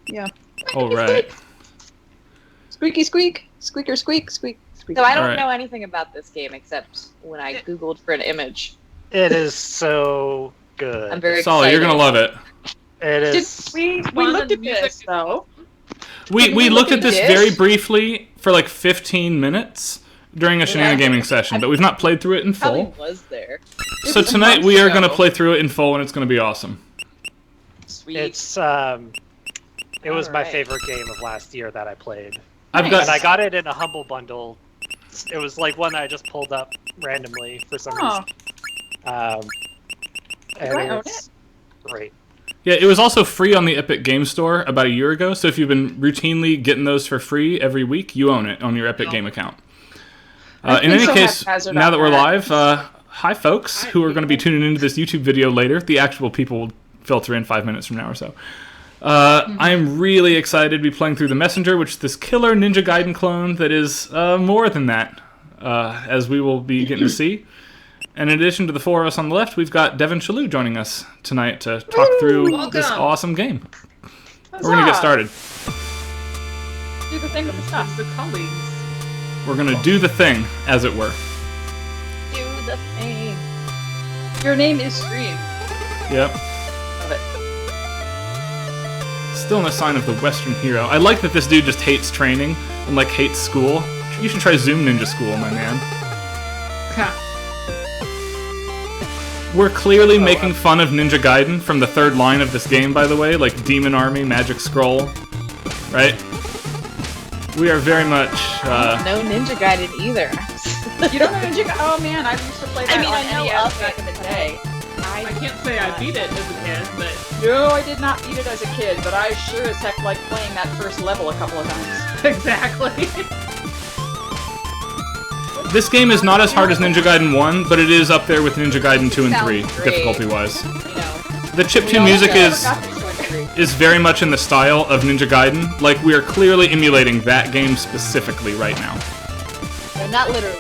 Yeah. All right. Squeaky squeak, squeaker squeak, squeak. So I don't Alright. know anything about this game except when I googled for an image. It is so good. I'm very Solid, excited. you're gonna love it. It is. We looked at this though. We looked at this Dish? very briefly for like 15 minutes during a Shenanigan Gaming session, but we've not played through it in Probably full. was there. So tonight we are gonna play through it in full, and it's gonna be awesome. Sweet. It's it was my Alright. favorite game of last year that I played. I've And I got got it in a Humble Bundle. It was like one I just pulled up randomly for some reason. And I own it's great. yeah. It was also free on the Epic Game Store about a year ago. So if you've been routinely getting those for free every week, you own it on your Epic Game account. In any so case, haphazard now on that we're that. live, hi folks who are going to be tuning into this YouTube video later. The actual people will filter in 5 minutes from now or so. I'm really excited to be playing through The Messenger, which is this killer Ninja Gaiden clone that is more than that, as we will be getting to see. And in addition to the four of us on the left, we've got Devin Shalhoub joining us tonight to talk through this awesome game. We're going to get started. Do the thing with the stuff. The colleagues. We're going to do the thing, as it were. Do the thing. Your name is Stream. Yep. Love it. Still no sign of the Western hero. I like that this dude just hates training and like hates school. You should try Zoom Ninja School, my man. We're clearly making fun of Ninja Gaiden from the third line of this game, by the way, like Demon Army, Magic Scroll, right? We are very much, No Ninja Gaiden either. You don't know Ninja Gaiden? Oh man, I used to play that I on know NES of back it, in the but day. I can't say I beat it as a kid, but No, I did not beat it as a kid, but I sure as heck like playing that first level a couple of times. exactly. this game is not as hard as Ninja Gaiden 1, but it is up there with Ninja Gaiden 2 and Sounds 3, great. difficulty-wise. You know, The chiptune music is very much in the style of Ninja Gaiden. Like, we are clearly emulating that game specifically right now. no, not literally.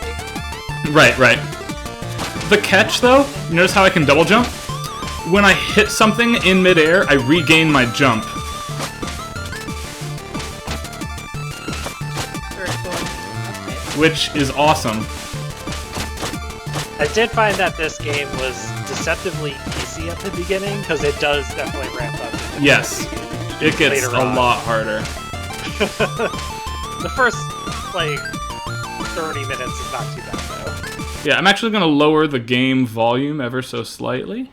Right. The catch, though, you notice how I can double jump? When I hit something in midair, I regain my jump. Very cool. Which is awesome. I did find that this game was deceptively easy at the beginning because it does definitely ramp up. Yes, it gets Later a on. lot harder. The first, like, 30 minutes is not too bad, though. Yeah, I'm actually going to lower the game volume ever so slightly.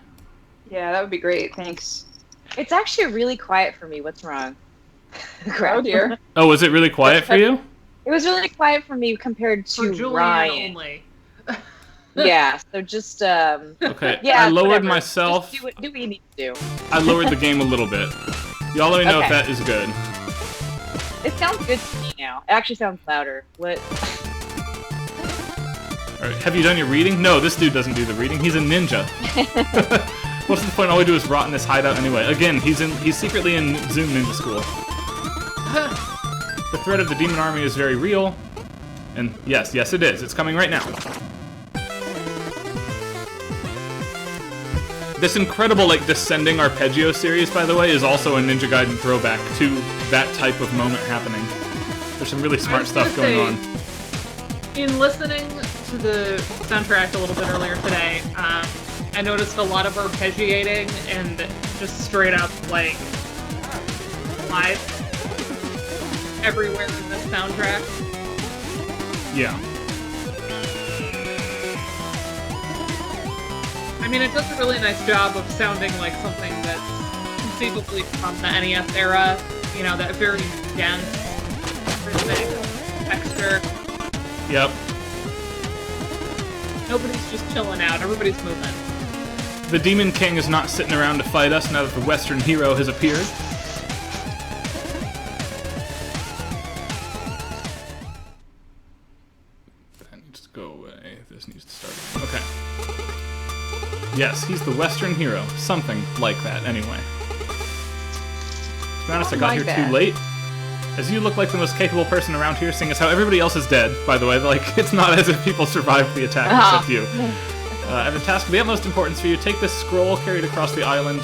Yeah, that would be great. Thanks. It's actually really quiet for me. What's wrong? Oh dear. Oh, was it really quiet for you? It was really quiet for me compared For to Julian Ryan. only. Yeah, so just Okay, yeah, I lowered whatever. myself. Just do what you need to do. I lowered the game a little bit. Y'all let me know if Okay. that is good. It sounds good to me now. It actually sounds louder. What? Alright, have you done your reading? No, this dude doesn't do the reading. He's a ninja. What's the point? All we do is rot in this hideout anyway. Again, he's secretly in Zoom Ninja School. The threat of the demon army is very real. And yes, it is. It's coming right now. This incredible, like, descending arpeggio series, by the way, is also a Ninja Gaiden throwback to that type of moment happening. There's some really smart stuff going on. In listening to the soundtrack a little bit earlier today, I noticed a lot of arpeggiating and just straight up, like, live everywhere in this soundtrack. Yeah. I mean, it does a really nice job of sounding like something that's conceivably from the NES era. You know, that very dense, rhythmic texture. Yep. Nobody's just chilling out. Everybody's moving. The Demon King is not sitting around to fight us now that the Western hero has appeared. That needs to go away. This needs to start. Okay. Yes, he's the Western hero. Something like that, anyway. To be honest, I got here too late. As you look like the most capable person around here, seeing as how everybody else is dead, by the way. Like, it's not as if people survived the attack except you. I have a task of the utmost importance for you. Take this scroll carried across the island.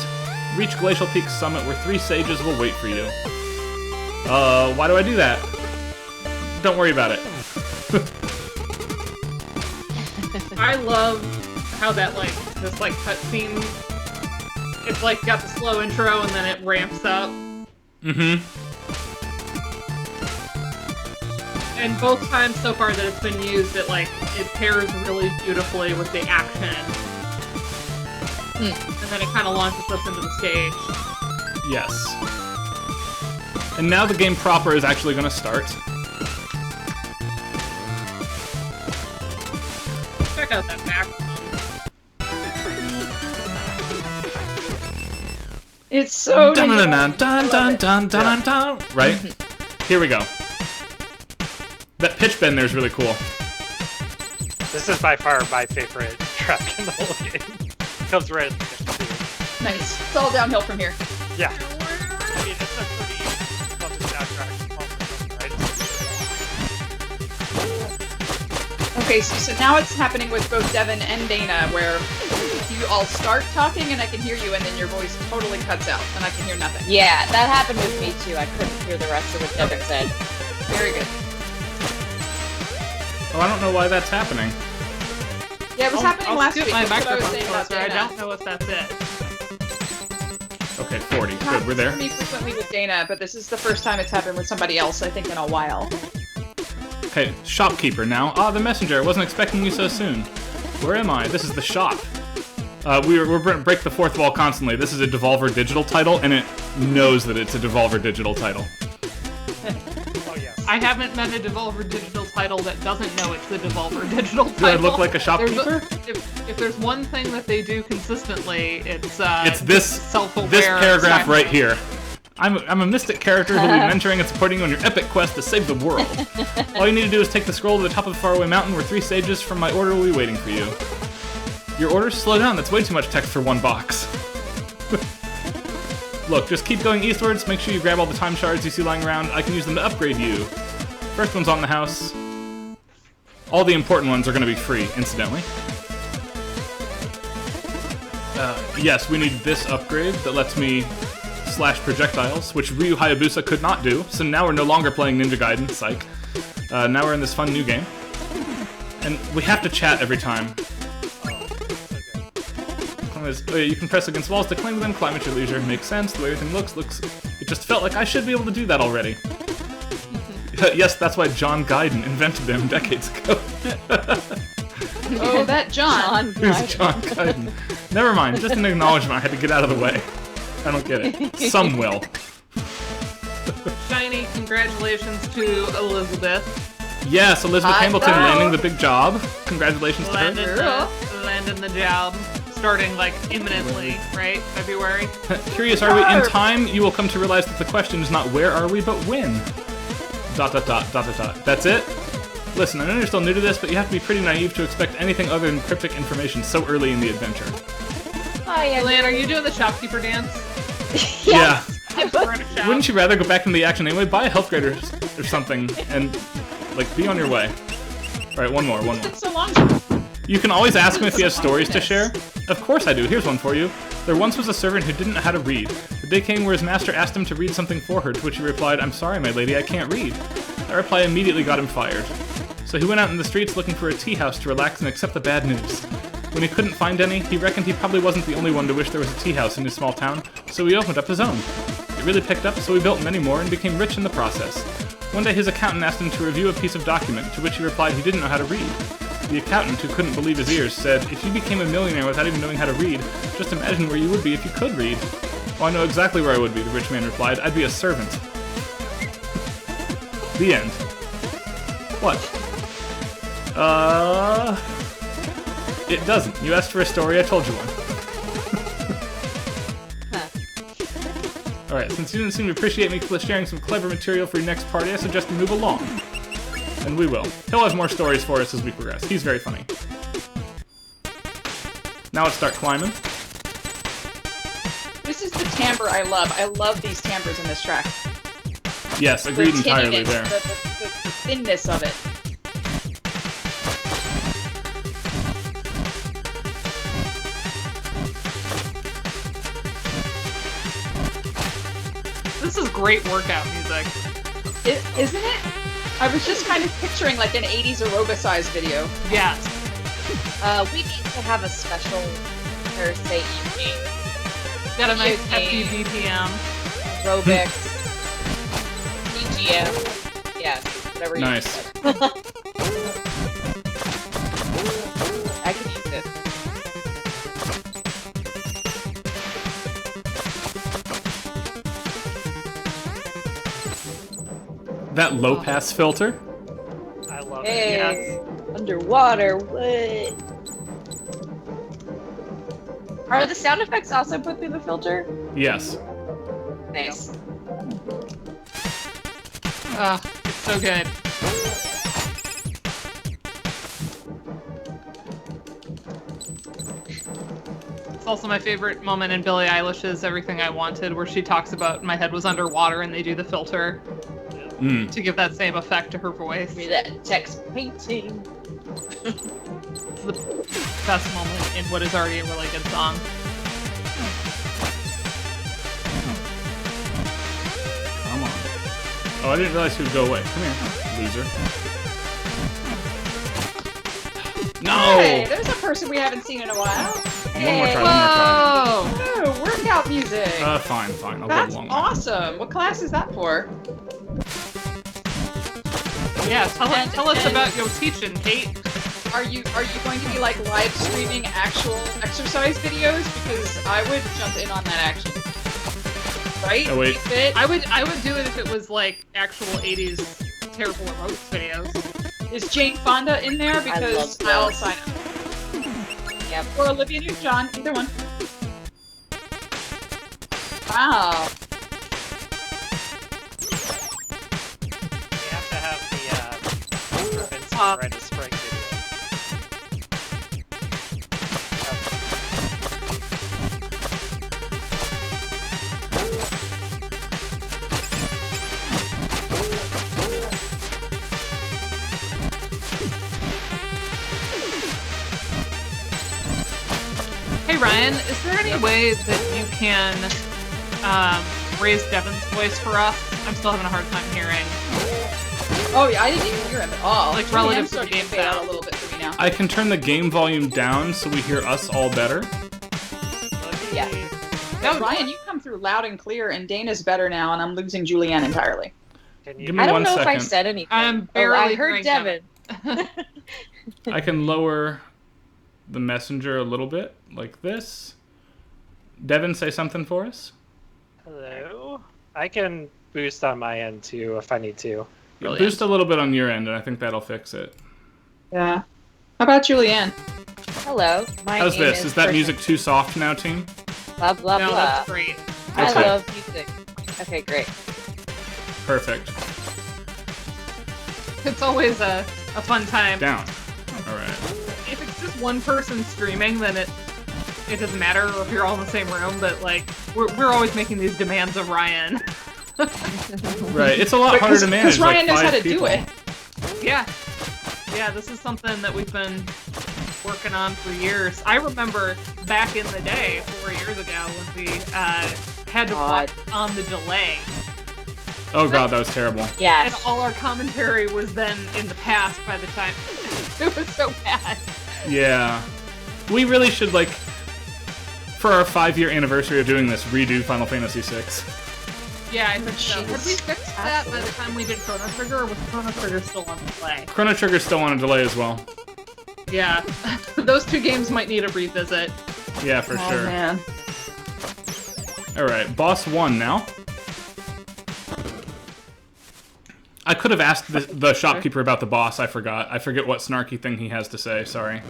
Reach Glacial Peak's summit where 3 sages will wait for you. Why do I do that? Don't worry about it. I love how that, like, this, like, cutscene, it's, like, got the slow intro and then it ramps up. Mm-hmm. And both times so far that it's been used, it pairs really beautifully with the action. And then it kind of launches us into the stage. Yes. And now the game proper is actually going to start. Check out that background. It's so Dun dun dun dun dun dun dun dun. Right? Here we go. That pitch bend there is really cool. This is by far my favorite track in the whole game. Comes right at the beginning. nice. It's all downhill from here. Yeah. I mean, it's a pretty fun soundtrack. Right? Okay, so now it's happening with both Devin and Dana, where you all start talking and I can hear you, and then your voice totally cuts out, and I can hear nothing. Yeah, that happened with me too. I couldn't hear the rest of what Devin said. Very good. Oh, I don't know why that's happening. Yeah, it was happening last week. My That's what I was microphone saying about closer. I Dana. don't know if that's it. Okay, 40. Good, Happens we're there. for me frequently with Dana, but this is the first time it's happened with somebody else, I think, in a while. Okay, shopkeeper now. Ah, the messenger. I wasn't expecting you so soon. Where am I? This is the shop. We're break the fourth wall constantly. This is a Devolver Digital title, and it knows that it's a Devolver Digital title. Oh, yes. I haven't met a Devolver Digital title that doesn't know it's the Devolver Digital title. Do I look like a shopkeeper? If there's one thing that they do consistently, it's this self-aware. This paragraph silence. right here. I'm a mystic character who will be mentoring and supporting you on your epic quest to save the world. All you need to do is take the scroll to the top of a faraway mountain where 3 sages from my order will be waiting for you. Your order? Slow down, that's way too much text for one box. Look, just keep going eastwards, make sure you grab all the time shards you see lying around. I can use them to upgrade you. First one's on the house. All the important ones are going to be free, incidentally. Yes, we need this upgrade that lets me slash projectiles, which Ryu Hayabusa could not do, so now we're no longer playing Ninja Gaiden, psych. Now we're in this fun new game. And we have to chat every time. Oh, yeah, you can press against walls to cling them, climb at your leisure. Makes sense, the way everything looks... It just felt like I should be able to do that already. Yes, that's why John Gaiden invented them decades ago. Oh, that John. Who's John Gaiden? Never mind, just an acknowledgement. I had to get out of the way. I don't get it. Some will. Shiny congratulations to Elizabeth. Yes, Elizabeth I Hamilton know. landing the big job. Congratulations to her. Landing the job. Starting, like, imminently, right? February? Curious, are we in time? You will come to realize that the question is not where are we, but when. ... That's it? Listen, I know you're still new to this, but you have to be pretty naive to expect anything other than cryptic information so early in the adventure. Oh, yeah. Lan, are you doing the shopkeeper dance? Yeah. We're in a shop. Wouldn't you rather go back into the action anyway? Buy a health grade or something, and, like, be on your way. Alright, one more. It's so long. You can always ask him if he has stories to share. Of course I do. Here's one for you. There once was a servant who didn't know how to read. The day came where his master asked him to read something for her, to which he replied, "I'm sorry, my lady, I can't read." That reply immediately got him fired. So he went out in the streets looking for a tea house to relax and accept the bad news. When he couldn't find any, he reckoned he probably wasn't the only one to wish there was a tea house in his small town, so he opened up his own. It really picked up, so he built many more and became rich in the process. One day his accountant asked him to review a piece of document, to which he replied he didn't know how to read. The accountant, who couldn't believe his ears, said, "If you became a millionaire without even knowing how to read, just imagine where you would be if you could read." "Oh, I know exactly where I would be," the rich man replied. "I'd be a servant." The end. What? It doesn't. You asked for a story, I told you one. Alright, since you didn't seem to appreciate me sharing some clever material for your next party, I suggest we move along. And we will. He'll have more stories for us as we progress. He's very funny. Now let's start climbing. This is the timbre I love. I love these timbres in this track. Yes, agreed The entirely tinniness, there. the thinness of it. This is great workout music. Isn't it? I was just kind of picturing like an 80s aerobicized video. Yes. We need to have a special Thursday evening. Got a nice Okay. hefty BPM. Aerobics. EGM. Yeah, whatever you Nice. said. I can use it. That low pass filter. I love Hey, it. Yes. underwater, what? Are the sound effects also put through the filter? Yes. Nice. It's so good. It's also my favorite moment in Billie Eilish's Everything I Wanted, where she talks about my head was underwater and they do the filter Mm. to give that same effect to her voice. Give me that text painting. It's the best moment in what is already a really good song. Come on. Oh, I didn't realize he would go away. Come here, loser. No! Hey, there's a person we haven't seen in a while. One more try, Whoa! Oh, workout music. Fine. I'll That's go along. awesome. What class is that for? Yeah, tell us about your teaching, Kate. Are you going to be like live streaming actual exercise videos? Because I would jump in on that actually. Right? Oh, wait. You fit? I would do it if it was like actual 80s terrible roast videos. Is Jane Fonda in there? Because love I'll those. sign up. Yep. Or Olivia Newton-John, either one. Wow. We have to have the Vince Red Spring video. Hey Ryan, is there any way that you can raise Devin's voice for us? I'm still having a hard time hearing. Oh yeah, I didn't even hear him at all. Like, Julianne's relative to the starting game fade out sound. a little bit for me now. I can turn the game volume down so we hear us all better. Yeah. No, Ryan, you come through loud and clear, and Dana's better now, and I'm losing Julianne entirely. Can you Give me I don't one know if I second. said anything. I'm Oh, barely I heard hearing Devin. I can lower the messenger a little bit, like this. Devin, say something for us. Hello? I can boost on my end too if I need to. Brilliant. Boost a little bit on your end, and I think that'll fix it. Yeah. How about Julianne? Hello. My How's name this? Is that person- music too soft now, team? Blah blah No, blah. that's great. I Okay. love music. Okay, great. Perfect. It's always a fun time. Down. All right. If it's just one person streaming, then it doesn't matter if you're all in the same room, but like we're always making these demands of Ryan. Right. It's a lot harder to manage. Because Ryan like knows how 5 to people. do it. Yeah. Yeah, this is something that we've been working on for years. I remember back in the day, 4 years ago, when we had to God. watch on the delay. Oh god, that was terrible. And Yes. all our commentary was then in the past by the time it was so bad. Yeah. We really should, like, for our 5-year anniversary of doing this, redo Final Fantasy VI. Yeah, I think so. Jeez. Had we fixed that by the time we did Chrono Trigger, or was Chrono Trigger still on delay? Chrono Trigger's still on a delay as well. Yeah. Those two games might need a revisit. Yeah, for Oh sure. man. Alright, boss 1 now. I could have asked the shopkeeper about the boss, I forgot. I forget what snarky thing he has to say, sorry.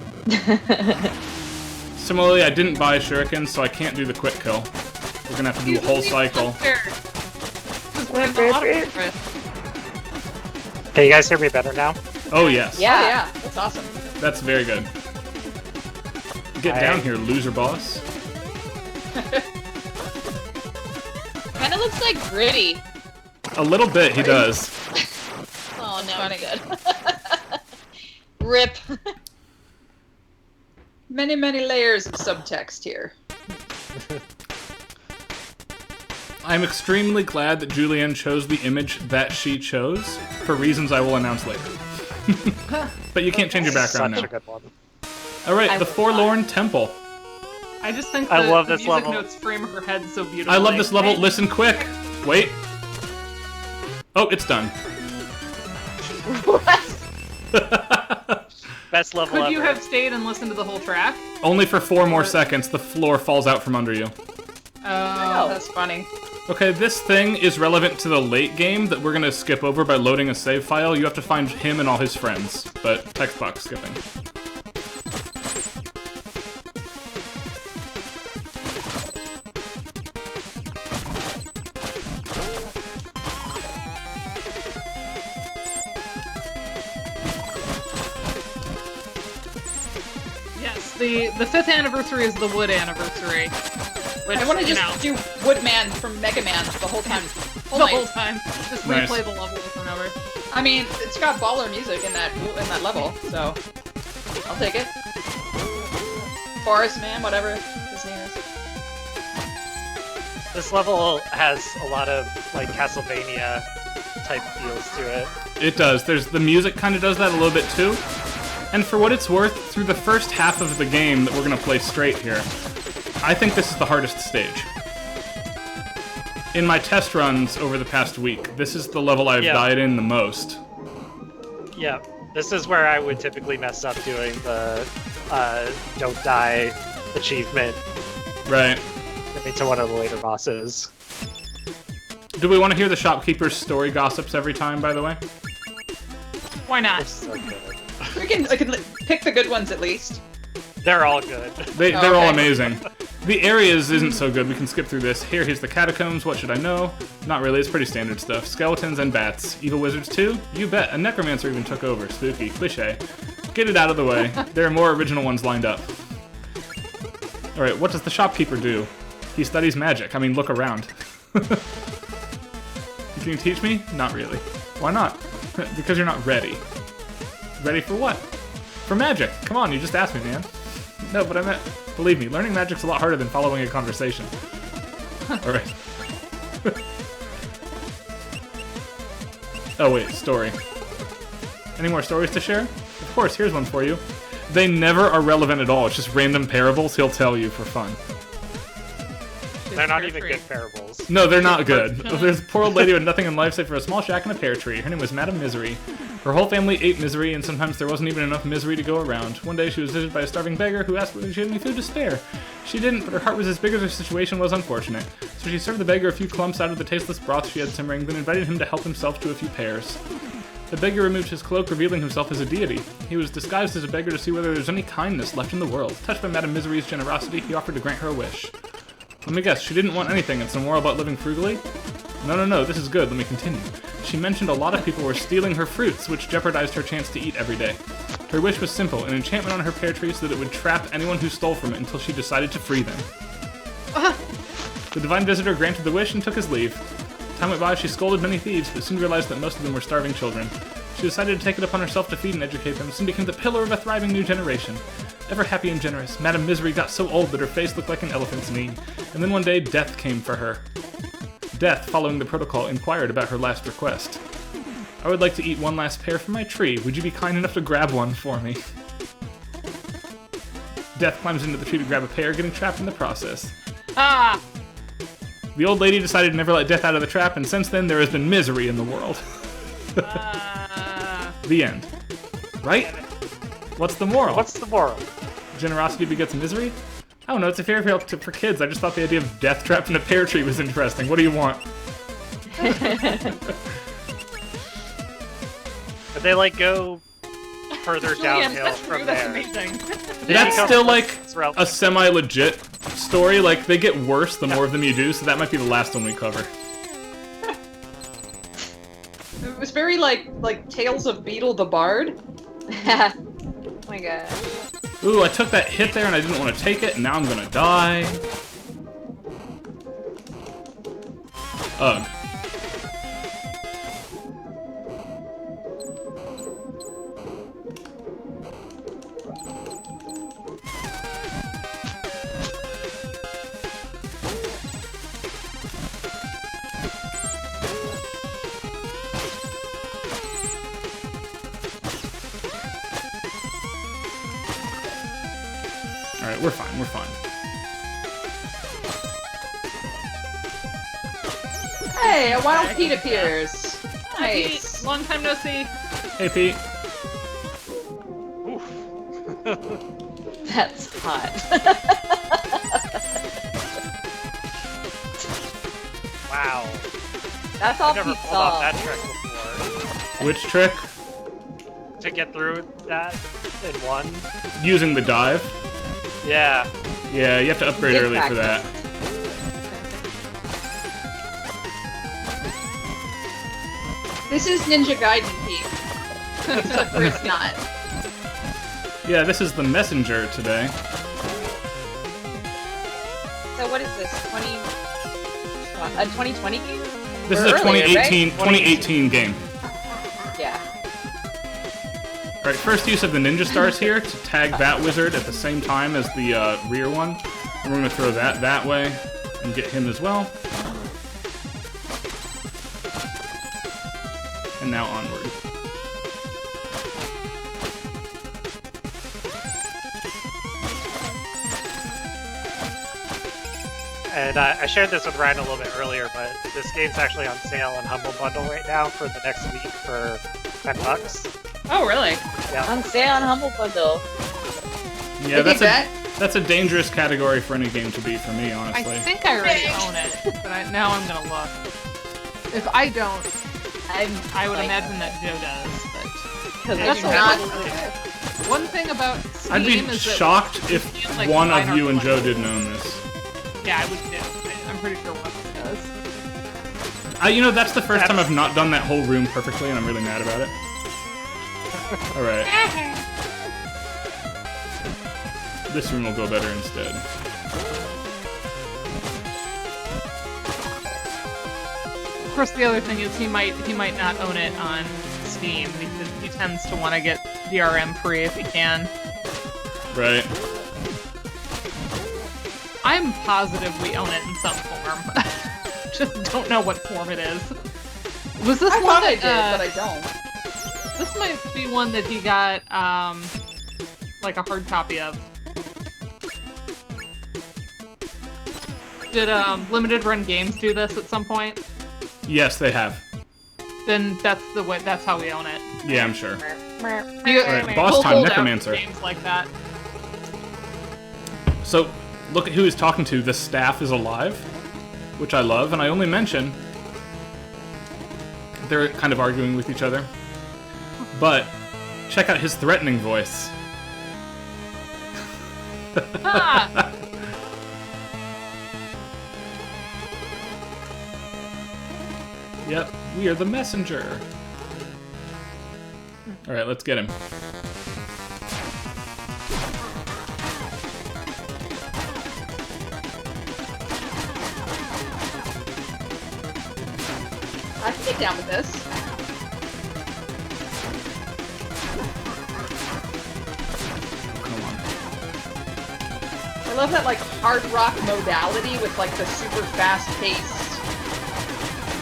Similarly, I didn't buy shurikens, so I can't do the quick kill. We're gonna have to do a whole cycle. Because we're in the auto Can you guys hear me better now? Oh yes. Yeah. Oh yeah, that's awesome. That's very good. Get Hi. down here, loser boss. Kind of looks like Gritty. A little bit, he does. Oh no, Funny. good. Rip. Many layers of subtext here. I'm extremely glad that Julianne chose the image that she chose, for reasons I will announce later. But you can't change your background Such now. a good one. Alright, I the will Forlorn Temple. I just think I love the this music level. notes frame her head so beautifully. I love this level. Listen quick. Wait. Oh, it's done. Best level Could ever. you have stayed and listened to the whole track? Only for 4 more seconds, the floor falls out from under you. Oh, That's funny. Okay, this thing is relevant to the late game that we're gonna skip over by loading a save file. You have to find him and all his friends, but text box skipping. yes. The 5th anniversary is the Wood anniversary. Which, I want to you just know, do Woodman from Mega Man the whole time. the whole time. Just Nice. replay the level over and over. I mean, it's got baller music in that level, so I'll take it. Forest Man, whatever his name is. This level has a lot of like Castlevania type feels to it. It does. The music kind of does that a little bit too. And for what it's worth, through the first half of the game that we're gonna play straight here, I think this is the hardest stage. In my test runs over the past week, this is the level I've died in the most. Yeah, this is where I would typically mess up doing the don't die achievement Right. to one of the later bosses. Do we want to hear the shopkeeper's story gossips every time, by the way? Why not? It's so good. I can pick the good ones at least. They're all good. They're all Okay. amazing. The areas isn't so good. We can skip through this. Here's the catacombs. What should I know? Not really. It's pretty standard stuff. Skeletons and bats. Evil wizards too? You bet. A necromancer even took over. Spooky. Cliche. Get it out of the way. There are more original ones lined up. Alright, what does the shopkeeper do? He studies magic. I mean, look around. Can you teach me? Not really. Why not? Because you're not ready. Ready for what? For magic. Come on, you just asked me, man. No, but I meant, believe me, learning magic's a lot harder than following a conversation. Alright. Oh wait, story. Any more stories to share? Of course, here's one for you. They never are relevant at all, it's just random parables he'll tell you for fun. They're not even good parables. No, they're not good. There's a poor old lady with nothing in life save for a small shack and a pear tree. Her name was Madame Misery. Her whole family ate misery, and sometimes there wasn't even enough misery to go around. One day she was visited by a starving beggar who asked whether she had any food to spare. She didn't, but her heart was as big as her situation was unfortunate. So she served the beggar a few clumps out of the tasteless broth she had simmering, then invited him to help himself to a few pears. The beggar removed his cloak, revealing himself as a deity. He was disguised as a beggar to see whether there was any kindness left in the world. Touched by Madame Misery's generosity, he offered to grant her a wish. Let me guess, she didn't want anything and some more about living frugally? No, this is good, let me continue. She mentioned a lot of people were stealing her fruits, which jeopardized her chance to eat every day. Her wish was simple, an enchantment on her pear tree so that it would trap anyone who stole from it until she decided to free them. The divine visitor granted the wish and took his leave. Time went by, she scolded many thieves, but soon realized that most of them were starving children. She decided to take it upon herself to feed and educate them, soon became the pillar of a thriving new generation. Ever happy and generous, Madame Misery got so old that her face looked like an elephant's knee. And then one day, death came for her. Death, following the protocol, inquired about her last request. I would like to eat one last pear from my tree. Would you be kind enough to grab one for me? Death climbs into the tree to grab a pear, getting trapped in the process. Ah! The old lady decided to never let death out of the trap, and since then there has been misery in the world. The end. Right? What's the moral? What's the moral? Generosity begets misery? I don't know, it's a fairy tale for kids. I just thought the idea of death trapped in a pear tree was interesting. What do you want? But they like go further Julian, downhill that's from true, that's there. amazing. That's still like It's relevant. a semi-legit story. Like, they get worse the more of them you do, so that might be the last one we cover. It was very like Tales of Beetle the Bard. Oh my god. Ooh, I took that hit there and I didn't want to take it, and now I'm gonna die. Ugh. Alright, we're fine, we're fine. Hey, a wild Pete appears. Hi, Nice. Pete. Long time no see. Hey, Pete. Oof. That's hot. Wow. That's all I've never Pete pulled off saw. that trick before. Which trick? To get through that in one. Using the dive. Yeah. Yeah, you have to upgrade Good early for that. practice. This is Ninja Gaiden Pete. Except for it's not. Yeah, this is the messenger today. So what is this? 2020 game? This Or is a earlier, 2018 2018 game. Yeah. Alright, first use of the ninja stars here to tag that wizard at the same time as the rear one. And we're going to throw that way and get him as well. And now onward. And I shared this with Ryan a little bit earlier, but this game's actually on sale on Humble Bundle right now for the next week for $10. Oh, really? Yeah. On sale on Humble Bundle. Yeah, Big bet. that's a dangerous category for any game to be for me, I honestly. think I already own it, but now I'm gonna look. If I don't, I would imagine that Joe does, but Because That's it's not- one thing about Steam I'd be is that shocked if feels like one mine of you are and Joe collectibles. didn't own this. Yeah, I would too. I'm pretty sure one of them does. You know, that's the first time I've not done that whole room perfectly, and I'm really mad about it. Alright. This room will go better instead. Of course, the other thing is he might not own it on Steam because he tends to want to get DRM free if he can. Right. I'm positive we own it in some form. Just don't know what form it is. Was this I one thought I that, did, but I don't. This might be one that he got, like a hard copy of. Did, Limited Run Games do this at some point? Yes, they have. Then that's the way, that's how we own it. Yeah, I'm sure. Alright, boss time, Necromancer. Games like that. So, look at who he's talking to. The staff is alive, which I love, and I only mention they're kind of arguing with each other. But check out his threatening voice. Ah! Yep, we are the messenger. Alright, let's get him. I can get down with this. Come on. I love that, like, hard rock modality with, like, the super fast-paced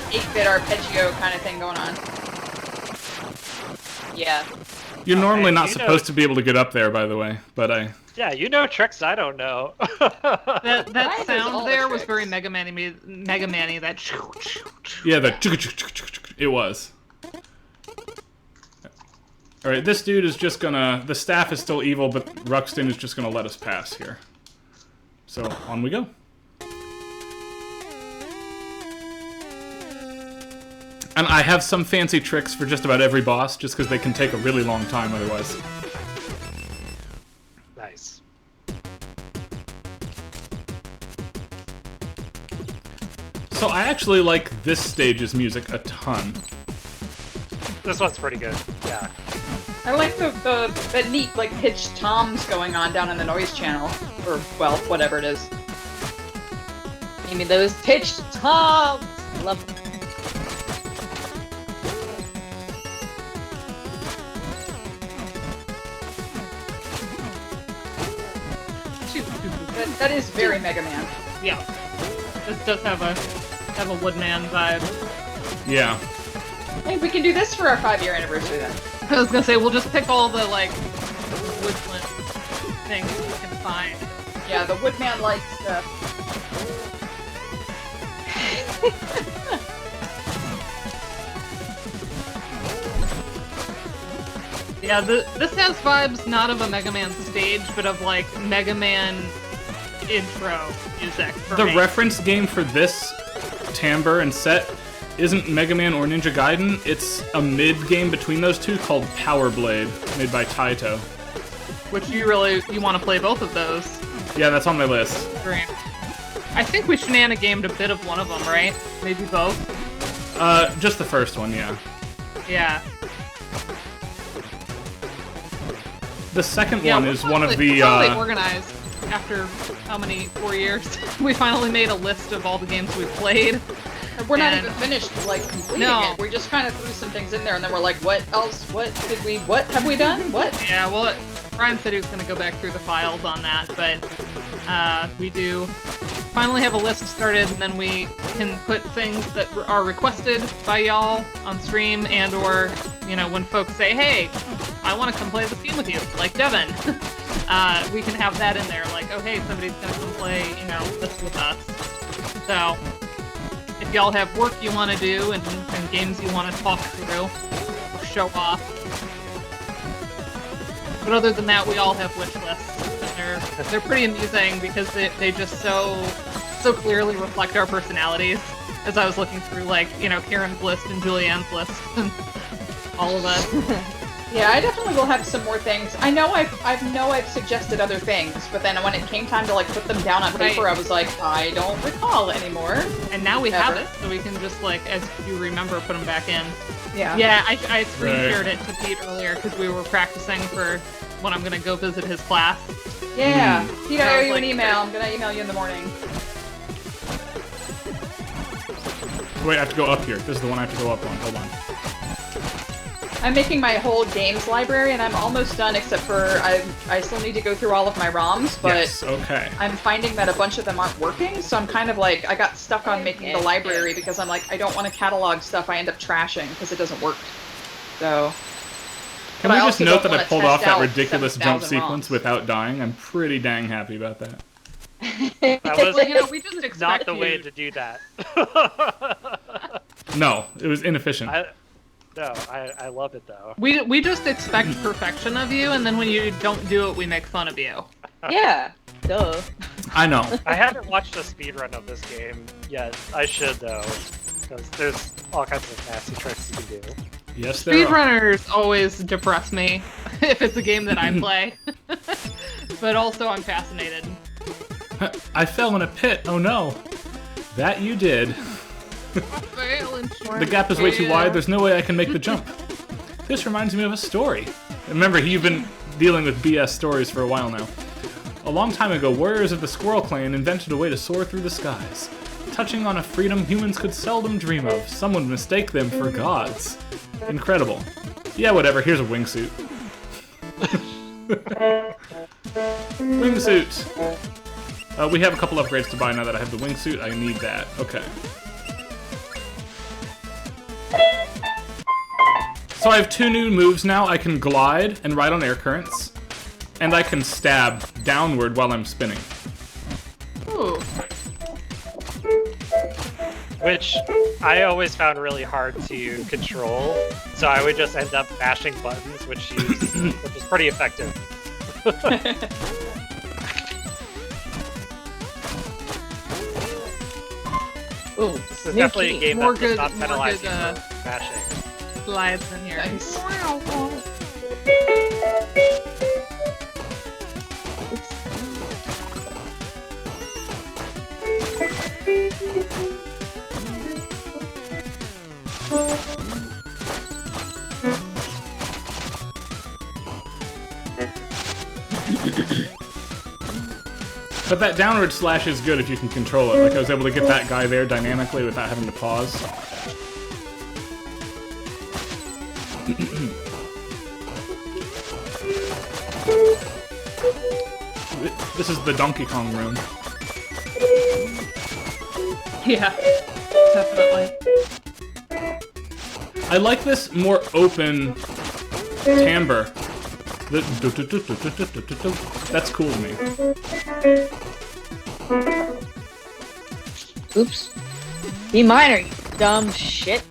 8-bit arpeggio kind of thing going on. Yeah. You're normally not you know- supposed to be able to get up there, by the way, but I... Yeah, you know tricks I don't know. That Mine is all sound the there was tricks. very Mega Man-y, that Yeah, the... It was. Alright, this dude is just gonna... The staff is still evil, but Ruxton is just gonna let us pass here. So, on we go. And I have some fancy tricks for just about every boss, just because they can take a really long time otherwise. Nice. So I actually like this stage's music a ton. This one's pretty good. Yeah. I like the neat, like, pitched toms going on down in the noise channel. Or, well, whatever it is. Give me those pitched toms! I love them. That is very Mega Man. Yeah. This does have a Woodman vibe. Yeah. Hey, we can do this for our 5-year anniversary then. I was gonna say, we'll just pick all the, like, woodland things we can find. Yeah, the Woodman likes stuff. Yeah, this has vibes not of a Mega Man stage, but of like Mega Man intro music. For The me. reference game for this timbre and set isn't Mega Man or Ninja Gaiden. It's a mid-game between those two called Power Blade, made by Taito. Which you want to play both of those. Yeah, that's on my list. Great. I think we shenanigamed a bit of one of them, right? Maybe both? Just the first one, yeah. Yeah. The second Yeah, one we're is one of finally- the, we're finally organized after, how many, 4 years? We finally made a list of all the games we've played. We're not And- even finished, like, completing No. it. We just kind of threw some things in there, and then we're like, what else? What have we done? What? Yeah, well, Brian said he was going to go back through the files on that, but we do finally have a list started, and then we can put things that are requested by y'all on stream, and or, you know, when folks say, hey, I want to come play this game with you, like Devin, we can have that in there, like, oh, hey, somebody's going to come play, you know, this with us. So, if y'all have work you want to do and games you want to talk through or show off. But other than that, we all have wish lists. And they're pretty amusing because they just so clearly reflect our personalities. As I was looking through, like, you know, Karen's list and Julianne's list and all of us. Yeah, I definitely will have some more things. I know I've suggested other things, but then when it came time to like put them down on paper, Right. I was like, I don't recall anymore. And now we have Ever. it, so we can just, like, as you remember, put them back in. Yeah. Yeah, I screen Right. shared it to Pete earlier because we were practicing for when I'm gonna go visit his class. Yeah. Pete, I owe you Like- an email. I'm gonna email you in the morning. Wait, I have to go up here. This is the one I have to go up on. Hold on. I'm making my whole games library, and I'm almost done, except for I still need to go through all of my ROMs, but Yes, okay. I'm finding that a bunch of them aren't working, so I'm kind of like, I got stuck on making the library because I'm like, I don't want to catalog stuff I end up trashing because it doesn't work. So... Can but we I just also note don't that I wanna pulled test off that out ridiculous jump 7,000 sequence ROMs. without dying? I'm pretty dang happy about that. That was Well, you know, we just expect not the you- way to do that. No, it was inefficient. I love it though. We just expect perfection of you, and then when you don't do it, we make fun of you. Yeah. Duh. I know. I haven't watched a speedrun of this game yet. I should though, because there's all kinds of nasty tricks you can do. Yes, there are. Speedrunners always depress me if it's a game that I play. But also, I'm fascinated. I fell in a pit. Oh no. That you did. The gap is way too wide. There's no way I can make the jump. This reminds me of a story. Remember, you've been dealing with BS stories for a while now. A long time ago, warriors of the Squirrel Clan invented a way to soar through the skies, touching on a freedom humans could seldom dream of. Some would mistake them for gods. Incredible. Yeah, whatever. Here's a wingsuit. Wingsuit. We have a couple upgrades to buy now that I have the wingsuit. I need that. Okay. So I have two new moves now. I can glide and ride on air currents, and I can stab downward while I'm spinning. Ooh. Which I always found really hard to control, so I would just end up mashing buttons, which is pretty effective. Ooh. This is definitely a game More that does good- not more penalize good, you for mashing. Slides in here. Nice. But that downward slash is good if you can control it. Like, I was able to get that guy there dynamically without having to pause. This is the Donkey Kong room. Yeah, definitely. I like this more open timbre. That's cool to me. Oops. B minor, you dumb shit.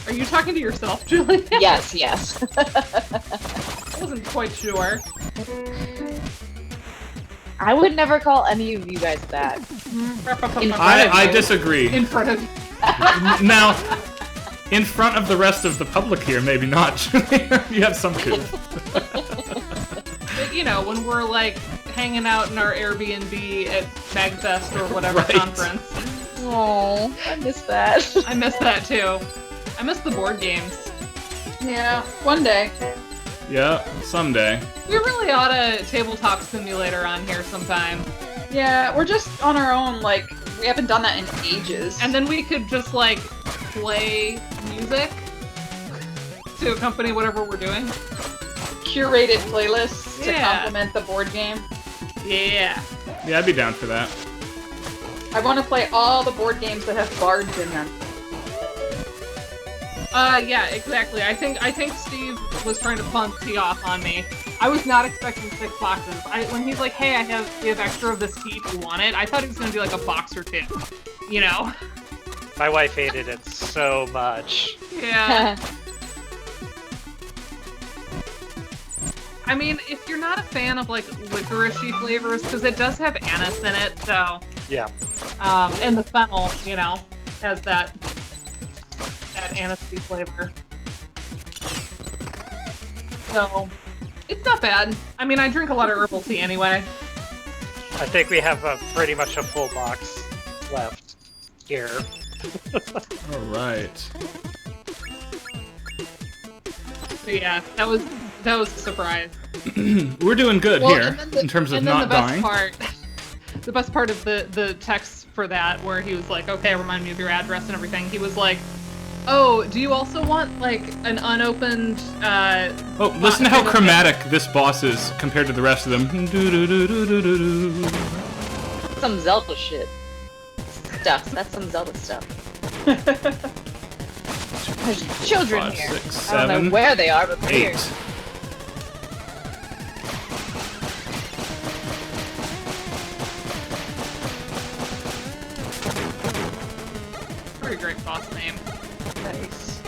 Are you talking to yourself, Julie? Yes, yes. I wasn't quite sure. I would never call any of you guys that. I disagree. In front of Now, in front of the rest of the public here, maybe not. You have some truth. But, you know, when we're like hanging out in our Airbnb at MagFest or whatever Right. conference. Oh, I miss that. I miss that too. I miss the board games. Yeah, one day. Yeah, someday. We really ought a tabletop simulator on here sometime. Yeah, we're just on our own, like, we haven't done that in ages. And then we could just like play music to accompany whatever we're doing. Curated playlists to Yeah. complement the board game. Yeah. Yeah, I'd be down for that. I want to play all the board games that have bards in them. Yeah, exactly. I think Steve was trying to pawn tea off on me. I was not expecting 6 boxes. When he's like, "Hey, we have extra of this tea. Do you want it?" I thought he was gonna do like a box or 2. You know? My wife hated it so much. Yeah. I mean, if you're not a fan of like licoricey flavors, because it does have anise in it, so Yeah. and the fennel, you know, has that anisey flavor. So it's not bad. I mean, I drink a lot of herbal tea anyway. I think we have pretty much a full box left here. All right. So yeah, that was a surprise. We're doing good Well, here and then in terms of and then not dying. the best part of the text for that, where he was like, "Okay, remind me of your address and everything." He was like, "Oh, do you also want like an unopened?" Oh, listen to how thing of- chromatic this boss is compared to the rest of them. Do-do-do-do-do-do. Some Zelda shit. Stuff. That's some Zelda stuff. There's children 5, here. 6, I don't know 7, where they are, but they're 8. here. Pretty great boss name. Nice.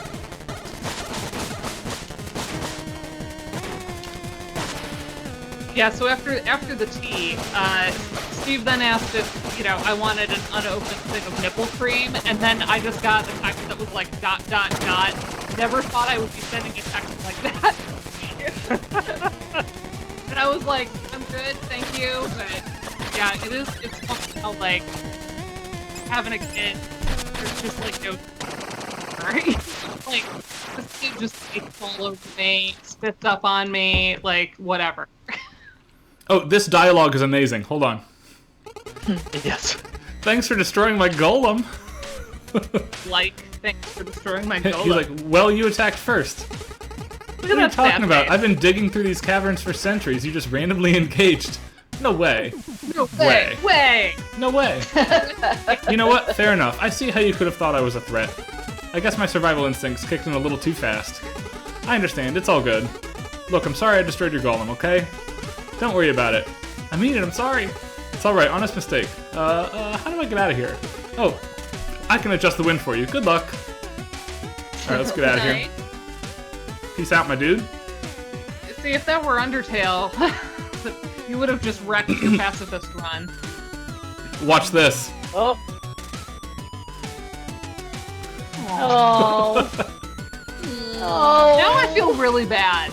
Yeah, so after the tea, Steve then asked if, you know, I wanted an unopened thing of nipple cream, and then I just got a text that was like ... Never thought I would be sending a text like that. And I was like, I'm good, thank you, but yeah, it's fun how, like, having a kid, there's just like no right? Like, this kid just takes all over me, spits up on me, like, whatever. Oh, this dialogue is amazing. Hold on. Yes. Thanks for destroying my golem. Like, thanks for destroying my He's golem. like, well, you attacked first. What are you talking about? I've been digging through these caverns for centuries. You just randomly engaged. No way. No way. Way. No way. You know what? Fair enough. I see how you could have thought I was a threat. I guess my survival instincts kicked in a little too fast. I understand. It's all good. Look, I'm sorry I destroyed your golem, okay? Don't worry about it. I mean it. I'm sorry. It's alright. Honest mistake. How do I get out of here? Oh, I can adjust the wind for you. Good luck. Alright, let's get out of here. Nice. Peace out, my dude. See, if that were Undertale, you would have just wrecked your pacifist run. Watch this. Oh. Oh. Oh. Now I feel really bad.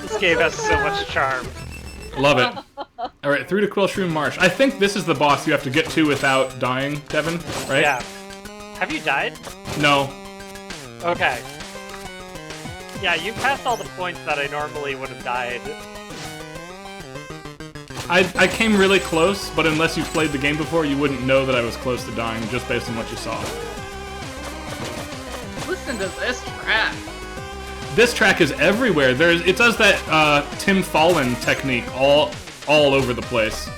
This game has so much charm. Love it. Alright, through to Quillshroom Marsh. I think this is the boss you have to get to without dying, Devin, right? Yeah. Have you died? No. Okay. Yeah, you passed all the points that I normally would have died. I came really close, but unless you've played the game before, you wouldn't know that I was close to dying just based on what you saw. Listen to this track. This track is everywhere. It does that Tim Fallon technique all over the place.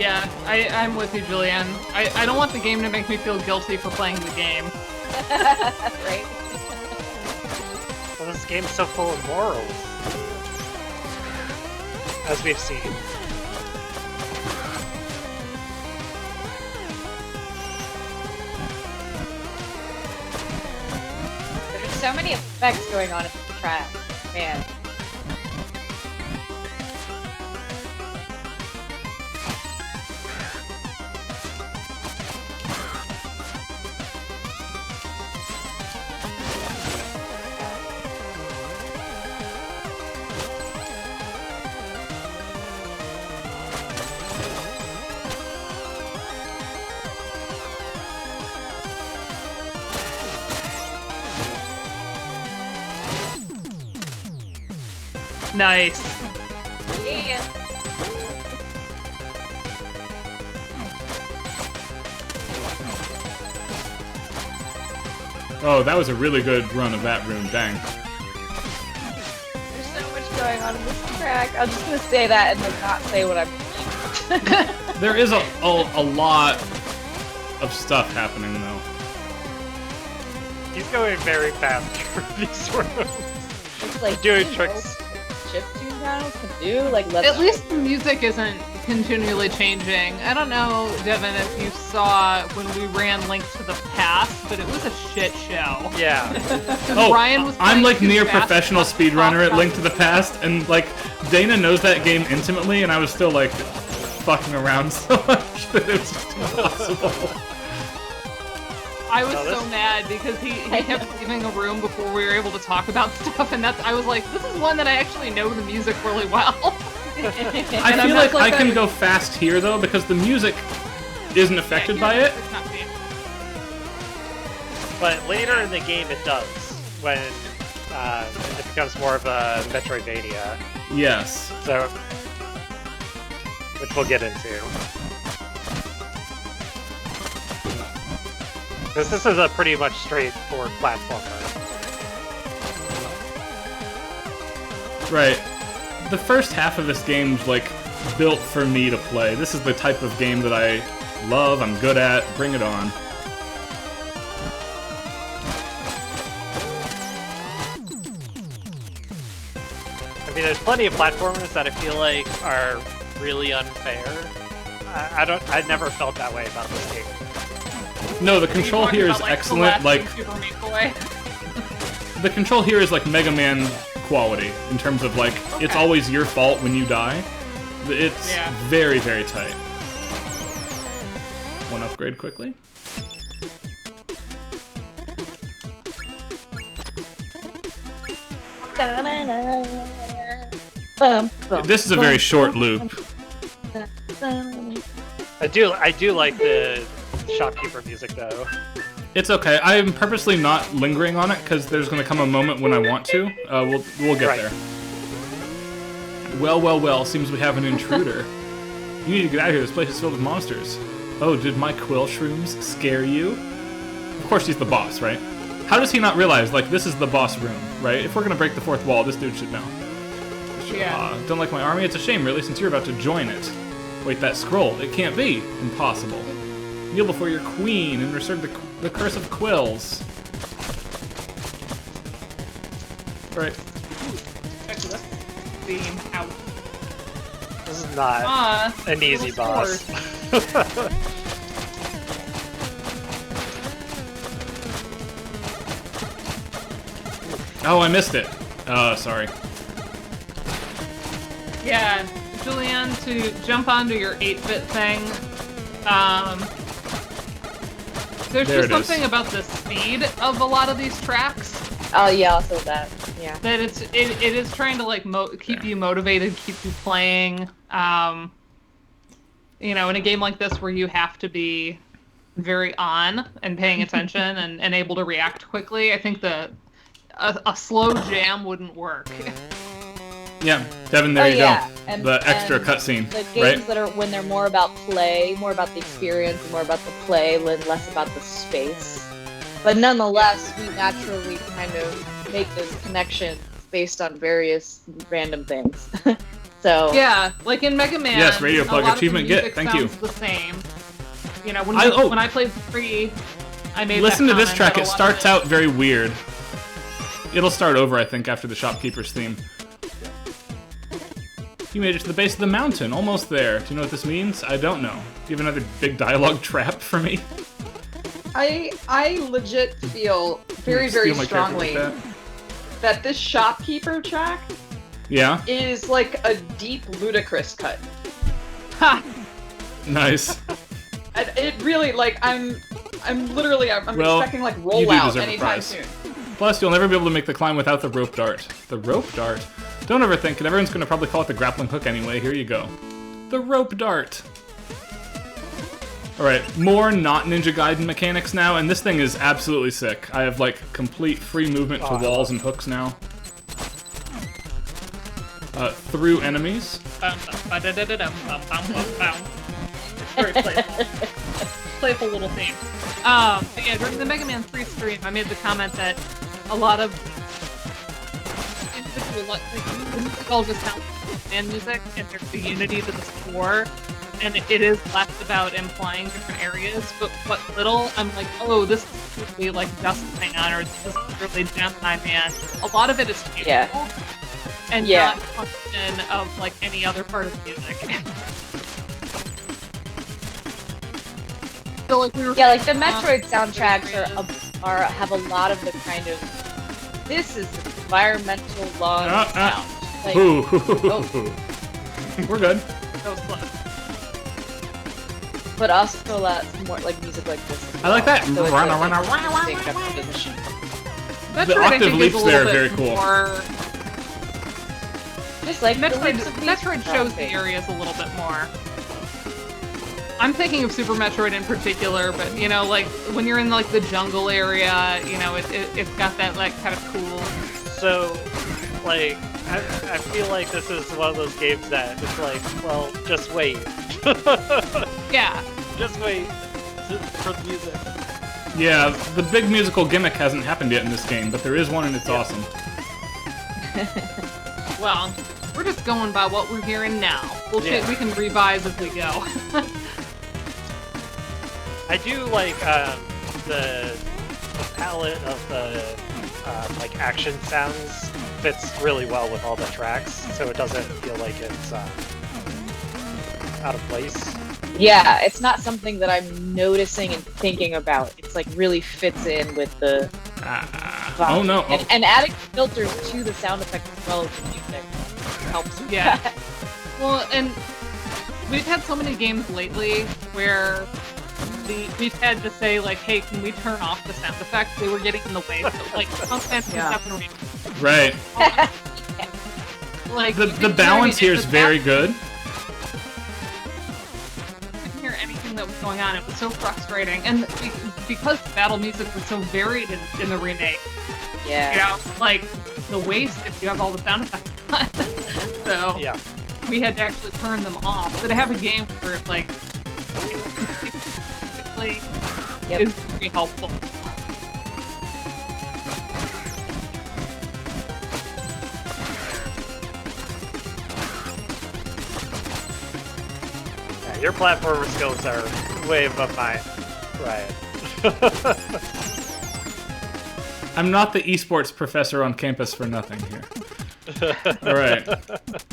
Yeah, I'm with you, Julianne. I don't want the game to make me feel guilty for playing the game. Right? Well, this game's so full of morals, as we've seen. There's so many effects going on in the track. Man. Nice. Yeah. Oh, that was a really good run of that room. Dang. There's so much going on in this track. I'm just gonna say that and like not say what I'm thinking. There is a lot of stuff happening though. He's going very fast through these rooms. It's like Doing tricks. Chiptune channels can do like let's At least the music isn't continually changing. I don't know, Devin, if you saw when we ran Link to the Past, but it was a shit show. Yeah. Oh, Ryan was I'm playing like too near fast professional to talk speedrunner at about Link to the Past, and like Dana knows that game intimately, and I was still like fucking around so much that it was just impossible. I was No, so this- mad because he kept leaving a room before we were able to talk about stuff, and I was like, this is one that I actually know the music really well. I And I'm feel not like I like can that- go fast here though because the music isn't affected by it. It's not bad. But later in the game it does, when it becomes more of a Metroidvania, Yes. so which we'll get into. Because this is a pretty much straightforward platformer. Right. The first half of this game's like built for me to play. This is the type of game that I love, I'm good at. Bring it on. I mean, there's plenty of platformers that I feel like are really unfair. I never felt that way about this game. No, the control Talking here is about, excellent. Celeste Like and Super Meat Boy. the control here is like Mega Man quality in terms of like it's Okay. always your fault when you die. It's Yeah. very, very tight. One upgrade quickly. This is a very short loop. I do like the shopkeeper music though. It's okay. I am purposely not lingering on it because there's going to come a moment when I want to. We'll get Right. there. Well, well, well. Seems we have an intruder. You need to get out of here. This place is filled with monsters. Oh, did my quill shrooms scare you? Of course, he's the boss, right? How does he not realize, like, this is the boss room, right? If we're going to break the fourth wall, this dude should know. Yeah. Don't like my army? It's a shame, really, since you're about to join it. Wait, that scroll. It can't be. Impossible. Kneel before your queen and receive the curse of quills. Right. Check this theme out. This is not an easy little boss. scores. Oh, I missed it. Sorry. Yeah, Julianne, to jump onto your 8-bit thing, there's There just it is. something about the speed of a lot of these tracks Oh yeah, also that. Yeah. that it is trying to like keep you motivated, keep you playing. You know, in a game like this where you have to be very on and paying attention and able to react quickly, I think a slow jam wouldn't work. Yeah, Devin, there Oh, you yeah. go. And- The extra and cutscene, The games right? that are when they're more about play, more about the experience, more about the play, less about the space. But nonetheless, we naturally kind of make those connections based on various random things. So Yeah, like in Mega Man, Yes, radio plug a lot achievement of the get, music thank you. sounds the same. You know, when, I- when I played 3, I made Listen that to this comment track, that a it lot of starts out very weird. It'll start over, I think, after the shopkeeper's theme. You made it to the base of the mountain, almost there. Do you know what this means? I don't know. Do you have another big dialogue trap for me? I legit feel very, Steal very my character like strongly that this shopkeeper track Yeah? is like a deep ludicrous cut. Ha! Nice. It really, like, I'm literally, I'm Well, expecting like you do rollout deserve a anytime prize. soon. Plus, you'll never be able to make the climb without the rope dart. The rope dart? Don't overthink it, everyone's gonna probably call it the grappling hook anyway. Here you go. The rope dart. Alright, more not Ninja Gaiden mechanics now, and this thing is absolutely sick. I have, like, complete free movement to walls and hooks now. Through enemies. Very playful. Playful little theme. But yeah, during the Mega Man 3 stream, I made the comment that a lot of individual, the music all just sounds like band music, and there's the unity to the score, and it is less about implying different areas, but what little, I'm like, oh, this is really like Justice Man, or this is really Gemini Man. A lot of it is musical, Yeah. and Yeah. not a function of like any other part of the music. So, like, we were yeah, like the Metroid soundtracks are have a lot of the kind of this is environmental lawn sound. Like, Ooh. oh. We're good. so slow. but also a lot more like music like this. as I like well. that. So it's Run, like run, run, interesting juxtaposition. Metroid, I octave think, is leaps a little there are bit very cool. More... Just like the Metroid, leaps of these Metroid shows the things. areas a little bit more. I'm thinking of Super Metroid in particular, but you know, like when you're in like the jungle area, you know, it's got that like kind of cool. So, like, I feel like this is one of those games that it's like, well, just wait. Yeah. Just wait for the music. Yeah, the big musical gimmick hasn't happened yet in this game, but there is one and it's awesome. Well, we're just going by what we're hearing now. Bullshit, Yeah. we can revise as we go. I do like the palette of the like action sounds fits really well with all the tracks, so it doesn't feel like it's out of place. Yeah, it's not something that I'm noticing and thinking about. It's like really fits in with the vibe. Oh no. And adding filters to the sound effects as well as the music helps with Yeah. that. Well, and we've had so many games lately where we've had to say, like, hey, can we turn off the sound effects? They were getting in the way. So, like, sometimes we Yeah. have to read. Right. Like, The balance here is very good. I couldn't hear anything that was going on. It was so frustrating. And because the battle music was so varied in the remake, Yeah. you know, like, the waste if you have all the sound effects on. So, Yeah. we had to actually turn them off. So to have a game where, like, Yep. is very helpful. Yeah, your platformer skills are way above mine, Ryan. I'm not the esports professor on campus for nothing here. Alright.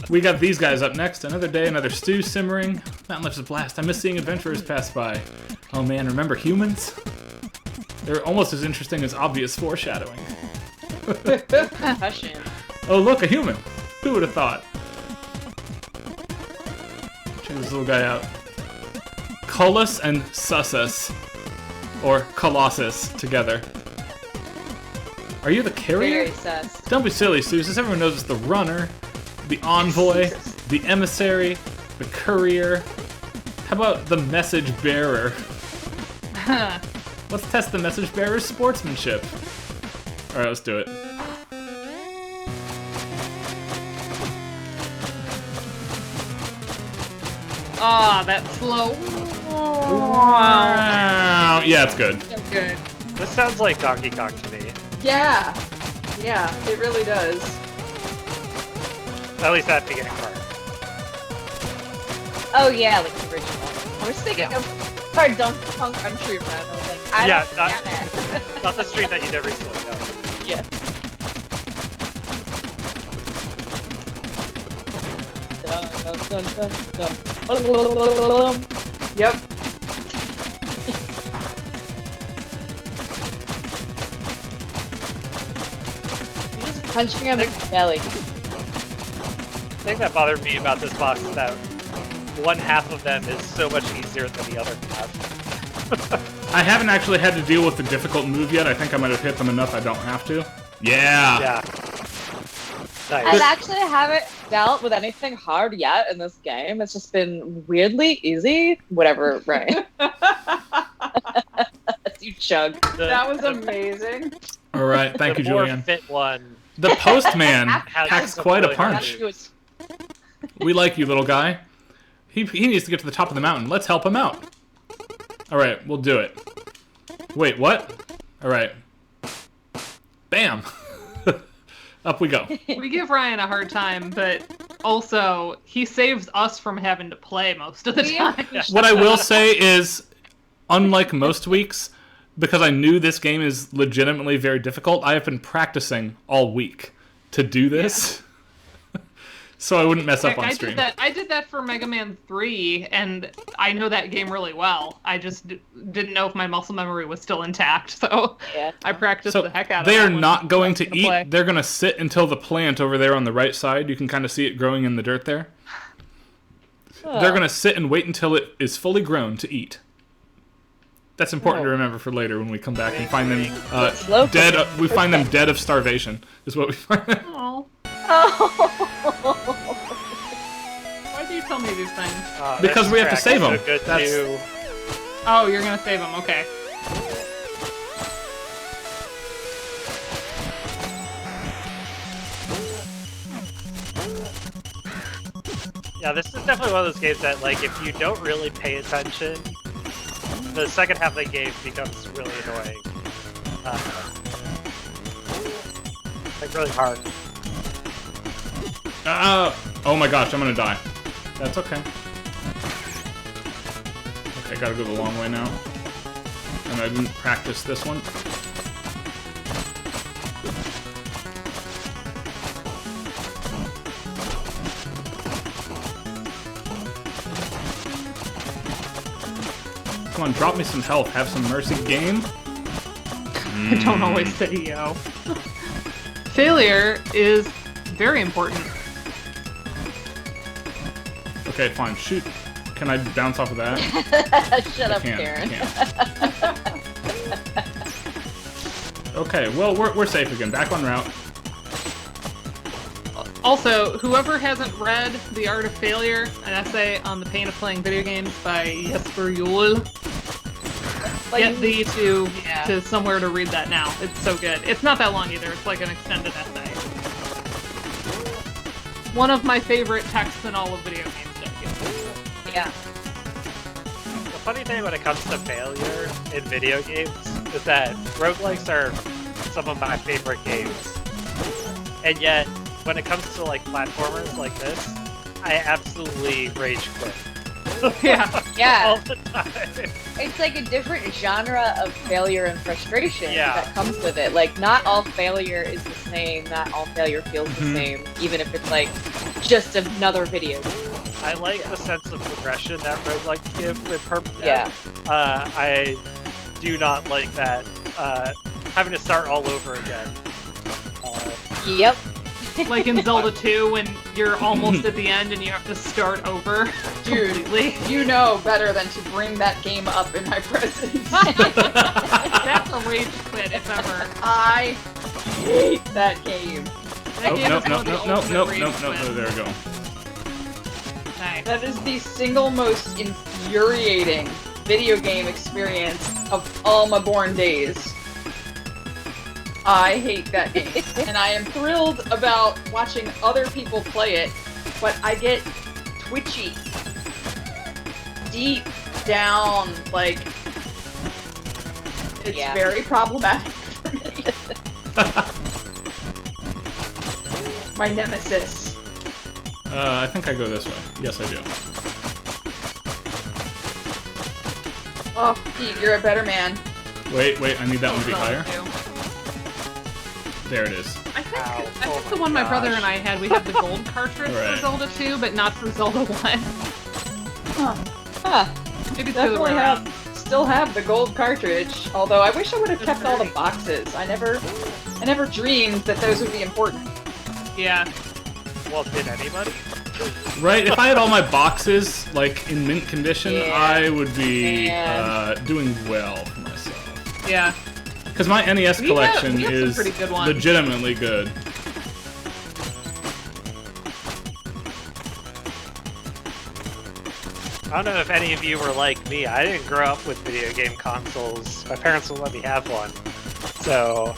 We got these guys up next. Another day, another stew simmering. Mountain Life's a blast. I miss seeing adventurers pass by. Oh man, remember humans? They're almost as interesting as obvious foreshadowing. Concussion. Oh look, a human! Who would have thought? Check this little guy out. Culus and Sussus. Or Colossus together. Are you the carrier? Very sus. Don't be silly, Susus. Everyone knows it's the runner, the envoy, the emissary, the courier. How about the message bearer? Let's test the message bearer's sportsmanship. Alright, let's do it. Ah, that slow. Wow. Yeah, it's good. So good. This sounds like Donkey Kong to me. Yeah. Yeah, it really does. At least that beginning part. Oh yeah, like the original. I was thinking of Donkey Kong Country Run. I was like, I Yeah, don't not- get it. Not the stream that you never slow down. Yeah. Dun, dun, dun, dun, dun. Yep. Punching him in the belly. The thing that bothered me about this box is that one half of them is so much easier than the other half. I haven't actually had to deal with the difficult move yet. I think I might have hit them enough I don't have to. Yeah! Yeah. I Nice. actually haven't dealt with anything hard yet in this game. It's just been weirdly easy. Whatever, right? You chug. That was amazing. Alright, thank you, the more Julian. fit one The postman has packs some quite a really punch. nice- We like you, little guy. He needs to get to the top of the mountain. Let's help him out. Alright, we'll do it. Wait, what? Alright. Bam! Up we go. We give Ryan a hard time, but also he saves us from having to play most of the time. What I will say is, unlike most weeks, because I knew this game is legitimately very difficult, I have been practicing all week to do this. So I wouldn't mess up on stream. I did that for Mega Man 3, and I know that game really well. I just didn't know if my muscle memory was still intact, so Yeah. I practiced So the heck out of they that are when not going I was to gonna eat. play. They're going to sit until the plant over there on the right side. You can kind of see it growing in the dirt there. They're going to sit and wait until it is fully grown to eat. That's important to remember for later when we come back and find them Slow dead. We find them dead of starvation. Is what we find them. Oh, Oh. why do you tell me these things? Because this we have to track save is 'em. So good That's- to- Oh, you're gonna save them. Okay. Yeah, this is definitely one of those games that, like, if you don't really pay attention, the second half of the game becomes really annoying. Like, really hard. Oh my gosh, I'm gonna die. That's okay. Okay, gotta go the long way now. And I didn't practice this one. Come on, drop me some health. Have some mercy, game. I don't always say yo. Failure is very important. Okay, fine. Shoot. Can I bounce off of that? Shut up, I can't. Karen. I can't. Okay, well, we're safe again. Back on route. Also, whoever hasn't read The Art of Failure, an essay on the pain of playing video games by Jesper Juhl, get thee to somewhere to read that now. It's so good. It's not that long either. It's like an extended essay. One of my favorite texts in all of video games. Yeah. The funny thing when it comes to failure in video games is that roguelikes are some of my favorite games. And yet, when it comes to like platformers like this, I absolutely rage quit. Yeah. All Yeah. the time. It's like a different genre of failure and frustration Yeah. that comes with it. Like, not all failure is the same, not all failure feels the Mhm. same, even if it's like just another video game. I like the sense of progression that roguelikes give with Perfect Yeah. Death. I do not like that having to start all over again. Yep. Like in Zelda 2 when you're almost at the end and you have to start over Dude, completely. you know better than to bring that game up in my presence. That's a rage quit if ever. I hate that game. That Oh, game no, is no, one of the no, no, ultimate no, rage no, no, quits. no, there we go. Nice. That is the single most infuriating video game experience of all my born days. I hate that game. And I am thrilled about watching other people play it, but I get twitchy. Deep down, like, it's Yeah. very problematic for me. My nemesis. I think I go this way. Yes, I do. Oh, Pete, you're a better man. Wait, I need that one to be Zelda higher. 2. There it is. I think, Ow. I think Oh the my one my brother gosh. and I had, we had the gold cartridge Right. for Zelda 2, but not for Zelda 1. Huh. Maybe it's the other way Definitely around. still have the gold cartridge. Although I wish I would have kept all the boxes. I never dreamed that those would be important. Yeah. Well, did anybody? Right, if I had all my boxes, like, in mint condition, Yeah. I would be Man. doing well for myself. Yeah. Because my NES We have- collection we have some is pretty good ones. legitimately good. I don't know if any of you were like me. I didn't grow up with video game consoles. My parents wouldn't let me have one. So,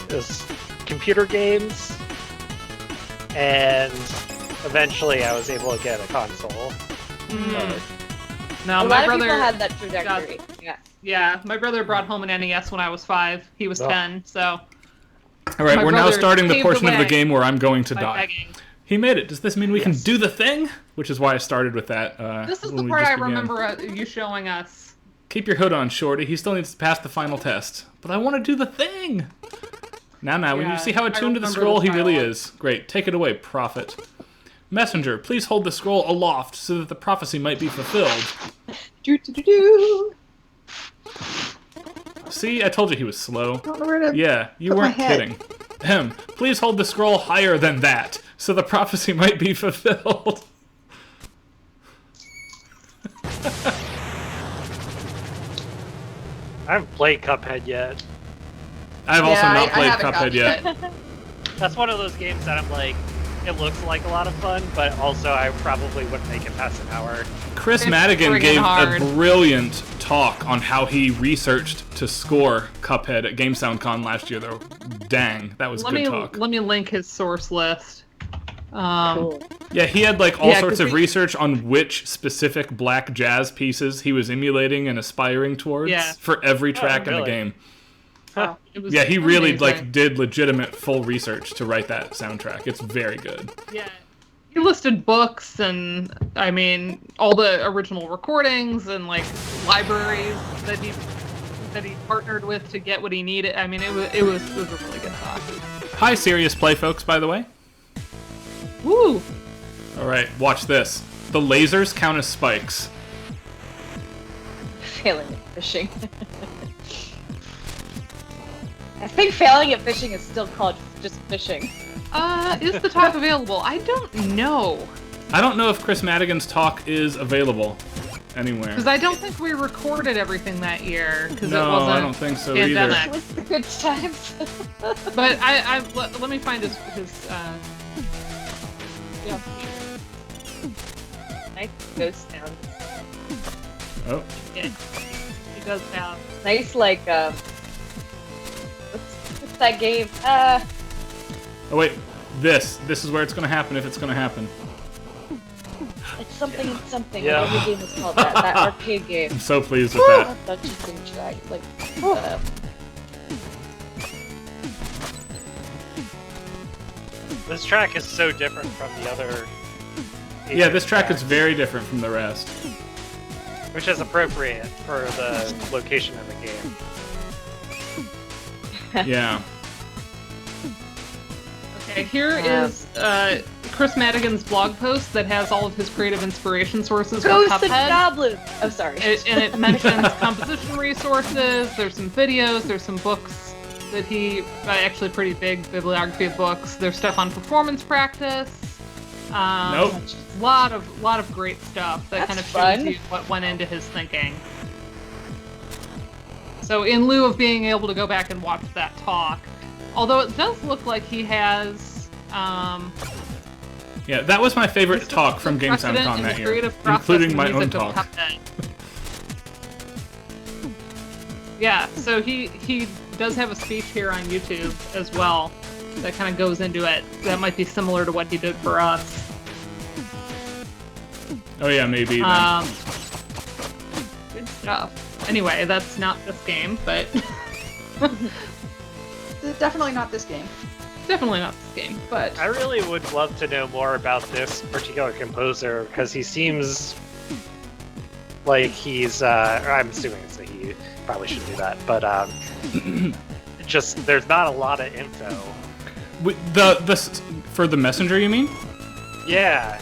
it was computer games, and eventually I was able to get a console. No, A my lot of brother. people had that trajectory. Yeah. Yeah, my brother brought home an NES when I was 5. He was Oh. 10, so All right, My we're now brother starting the paved portion the of the way game where I'm going to by die. begging. He made it. Does this mean we can Yes. do the thing? Which is why I started with that. This is when the we part just I began. remember you showing us. Keep your hood on, Shorty. He still needs to pass the final test. But I want to do the thing. Now, when you Yeah, see how I attuned to the remember scroll the he really dialogue. is. Great. Take it away, prophet. Messenger, please hold the scroll aloft so that the prophecy might be fulfilled. Do. See, I told you he was slow. Don't know where to. Yeah, you Put my weren't head. kidding. Please hold the scroll higher than that so the prophecy might be fulfilled. I haven't played Cuphead yet. I've also Yeah, not I played haven't Cuphead gotten yet. That's one of those games that I'm like, it looks like a lot of fun, but also I probably wouldn't make it past an hour. Chris It's Madigan friggin' gave hard. a brilliant talk on how he researched to score Cuphead at GameSoundCon last year, though. Dang, that was Let good me talk. let me link his source list. Cool. Yeah, he had like all Yeah, sorts 'cause of we- research on which specific black jazz pieces he was emulating and aspiring towards Yeah. for every track in the really? game. It was Yeah, he really amazing. like did legitimate full research to write that soundtrack. It's very good. Yeah. He listed books and I mean all the original recordings and like libraries that he partnered with to get what he needed. I mean it was a really good talk. Hi, Serious Play folks, by the way. Woo! All right, watch this. The lasers count as spikes. Failing at fishing. I think failing at fishing is still called just fishing. Is the talk available? I don't know. I don't know if Chris Madigan's talk is available anywhere. Because I don't think we recorded everything that year. Because it No, wasn't I don't think so pandemic. either. What's the good times? But let me find his yeah. Nice ghost town. Oh, He does have. Nice, like, what's that game? oh wait. This is where it's gonna happen if it's gonna happen. It's something and something. Yeah. Whatever game is called that arcade game. I'm so pleased with that. Not Dungeons and Dragons, like, This track is so different from the other. Yeah, this track tracks, is very different from the rest. which is appropriate for the location of the game. Yeah. Okay, here is Chris Madigan's blog post that has all of his creative inspiration sources for Ghosts and Cuphead. Goblins! Oh, sorry. And it mentions composition resources, there's some videos, there's some books that he, actually pretty big bibliography of books. There's stuff on performance practice. Nope. Lot of great stuff that That's kind of shows fun. you what went into his thinking. So in lieu of being able to go back and watch that talk, although it does look like he has Yeah, that was my favorite he's talk from precedent GameSoundCon in that the year, creative process including and my own music of talk. Cuphead. Yeah, so he does have a speech here on YouTube as well that kind of goes into it. That might be similar to what he did for us. Oh yeah, maybe then. Good stuff. Anyway, that's not this game, but Definitely not this game. definitely not this game. But I really would love to know more about this particular composer because he seems like he's. I'm assuming it's a he. Probably shouldn't do that, but just there's not a lot of info. For the messenger, you mean? Yeah,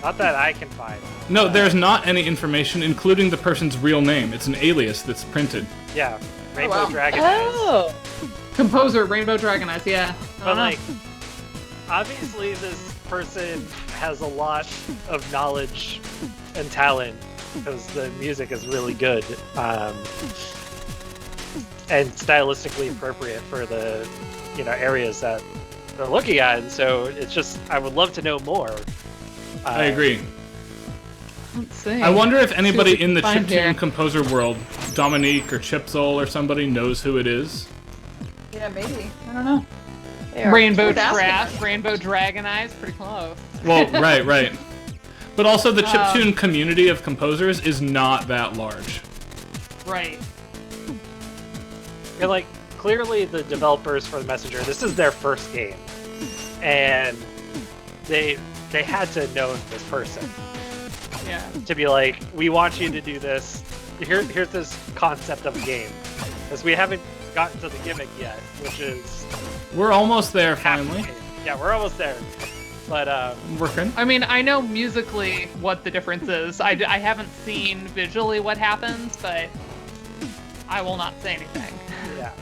not that I can find. No, there's not any information, including the person's real name. It's an alias that's printed. Yeah, Rainbow wow. Dragon. Oh. Composer, Rainbow Dragon Eyes, yeah. But like, obviously this person has a lot of knowledge and talent because the music is really good and stylistically appropriate for the areas that they're looking at. And so it's just I would love to know more. I agree. Let's see. I wonder if anybody See what we in the can find here. chiptune composer world, Dominique or Chipzol or somebody, knows who it is. Yeah, maybe. I don't know. Rainbow Worth asking Trash, them. Rainbow Dragon Eyes, pretty close. Well, right. But also the chiptune community of composers is not that large. Right. And like clearly the developers for the Messenger, this is their first game, and they had to know this person Yeah. to be like, we want you to do this. Here's this concept of a game, because we haven't gotten to the gimmick yet, which is We're almost there, half the finally. game. Yeah, we're almost there. But Working. I mean, I know musically what the difference is. I haven't seen visually what happens, but I will not say anything. yeah,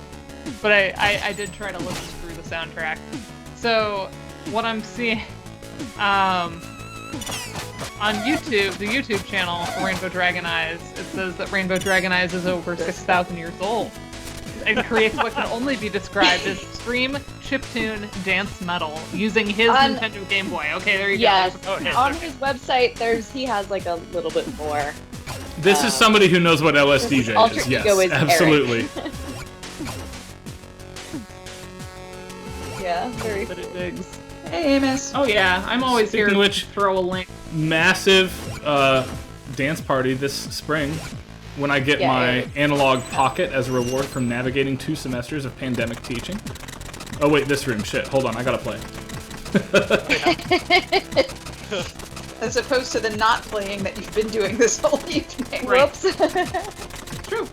But I did try to listen through the soundtrack. So, what I'm seeing... on YouTube, the YouTube channel for Rainbow Dragon Eyes, it says that Rainbow Dragon Eyes is over 6,000 years old and creates what can only be described as extreme chiptune dance metal using his Nintendo Game Boy. Okay, there you Yes. go. On his website, he has like a little bit more. This is somebody who knows what LSDJ alter is. ego Yes, is Eric. absolutely. Yeah, very. But it digs. Hey, miss. Oh yeah, I'm always Speaking here of which- to throw a link. Massive dance party this spring when I get Yeah, my yeah. analog pocket as a reward from navigating 2 semesters of pandemic teaching. Oh wait, this room. Shit. Hold on, I gotta play. As opposed to the not playing that you've been doing this whole evening. Right. Whoops. True.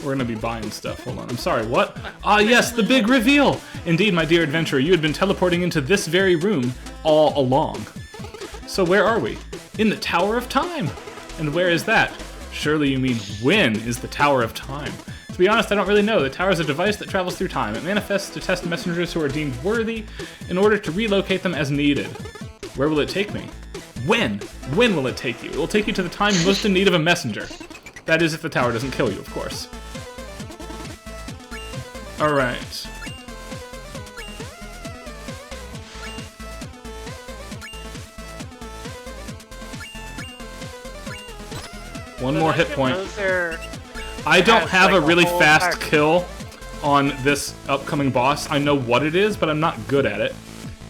We're gonna be buying stuff. Hold on. I'm sorry, what? Ah, yes, the big reveal! Indeed, my dear adventurer, you had been teleporting into this very room all along. So where are we? In the Tower of Time! And where is that? Surely you mean, when is the Tower of Time? To be honest, I don't really know. The tower is a device that travels through time. It manifests to test messengers who are deemed worthy in order to relocate them as needed. Where will it take me? When? When will it take you? It will take you to the time most in need of a messenger. That is if the tower doesn't kill you, of course. Alright. One more hit point. I don't has, have like, a really a whole fast pack. kill on this upcoming boss. I know what it is, but I'm not good at it.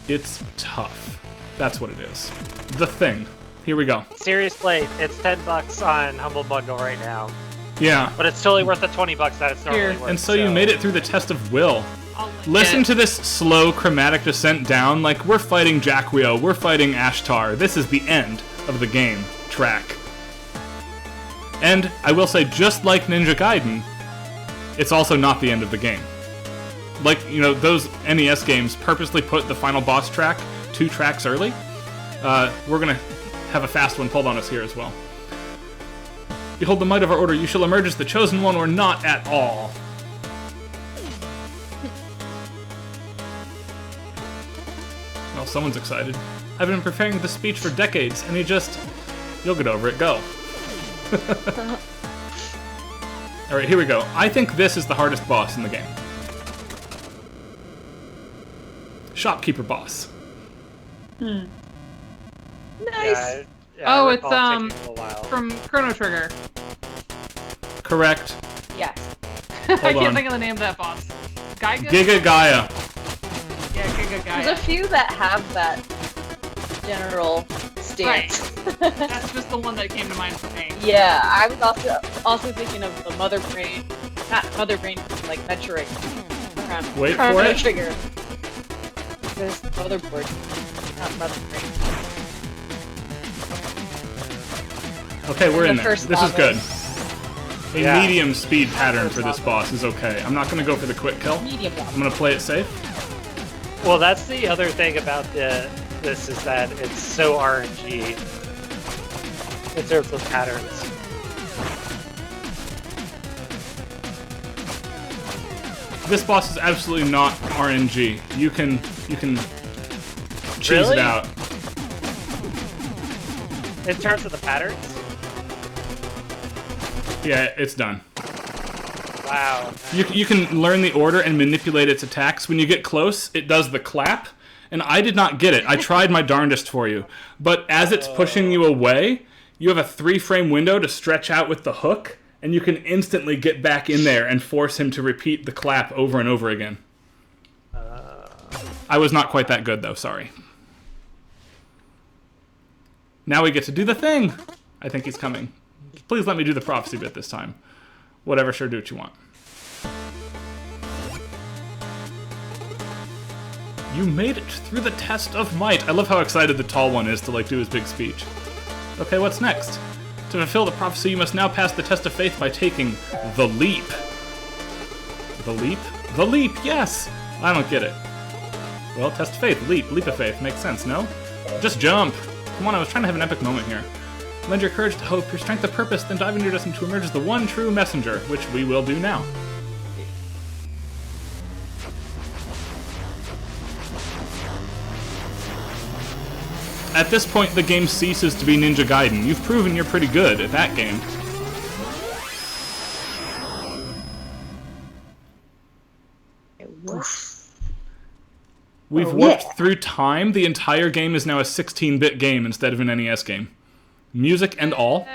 It's tough. That's what it is. The Thing. Here we go. Seriously, it's $10 on Humble Bundle right now, Yeah. but it's totally worth the $20 that it's normally Here. worth. And so you made it through the test of will. I'll link Listen it. to this slow chromatic descent down, like we're fighting Jacquio, we're fighting Ashtar. This is the end of the game track. And I will say, just like Ninja Gaiden, it's also not the end of the game. Like, you know, those NES games purposely put the final boss track 2 tracks early. We're gonna have a fast one pulled on us here as well. Behold the might of our order, you shall emerge as the chosen one or not at all. Well, someone's excited. I've been preparing this speech for decades, and you'll get over it, go. Alright, here we go. I think this is the hardest boss in the game. Shopkeeper boss. Nice. Yeah, Oh, I it's, recall it taking a little while. From Chrono Trigger. Correct. Yes. I Hold can't on. think of the name of that boss. Giga? Giga Gaia. Yeah, Giga Gaia. There's a few that have that general stance. That's just the one that came to mind for me. Yeah, I was also thinking of the Mother Brain, not Mother Brain, like Metroid. Wait for Chrono it. Trigger. This motherboard. Not much. Okay, we're in The there. first This is level. good. A Yeah. medium speed pattern for this boss is okay. I'm not going to go for the quick kill. Medium I'm level. going to play it safe. Well, that's the other thing about this is that it's so RNG in terms of patterns. This boss is absolutely not RNG. You can cheese Really? it out. In terms of the patterns? Yeah, it's done. Wow. You can learn the order and manipulate its attacks. When you get close, it does the clap, and I did not get it. I tried my darndest for you. But as it's pushing you away, you have a 3-frame window to stretch out with the hook, and you can instantly get back in there and force him to repeat the clap over and over again. I was not quite that good, though, sorry. Now we get to do the thing! I think he's coming. Please let me do the prophecy bit this time. Whatever, sure, do what you want. You made it through the test of might. I love how excited the tall one is to, like, do his big speech. Okay, what's next? To fulfill the prophecy, you must now pass the test of faith by taking the leap. The leap? The leap, yes! I don't get it. Well, test of faith, leap of faith. Makes sense, no? Just jump. Come on, I was trying to have an epic moment here. Lend your courage to hope, your strength to purpose, then dive into your destiny to emerge as the one true messenger, which we will do now. At this point, the game ceases to be Ninja Gaiden. You've proven you're pretty good at that game. We've warped through time. The entire game is now a 16-bit game instead of an NES game. Music and all.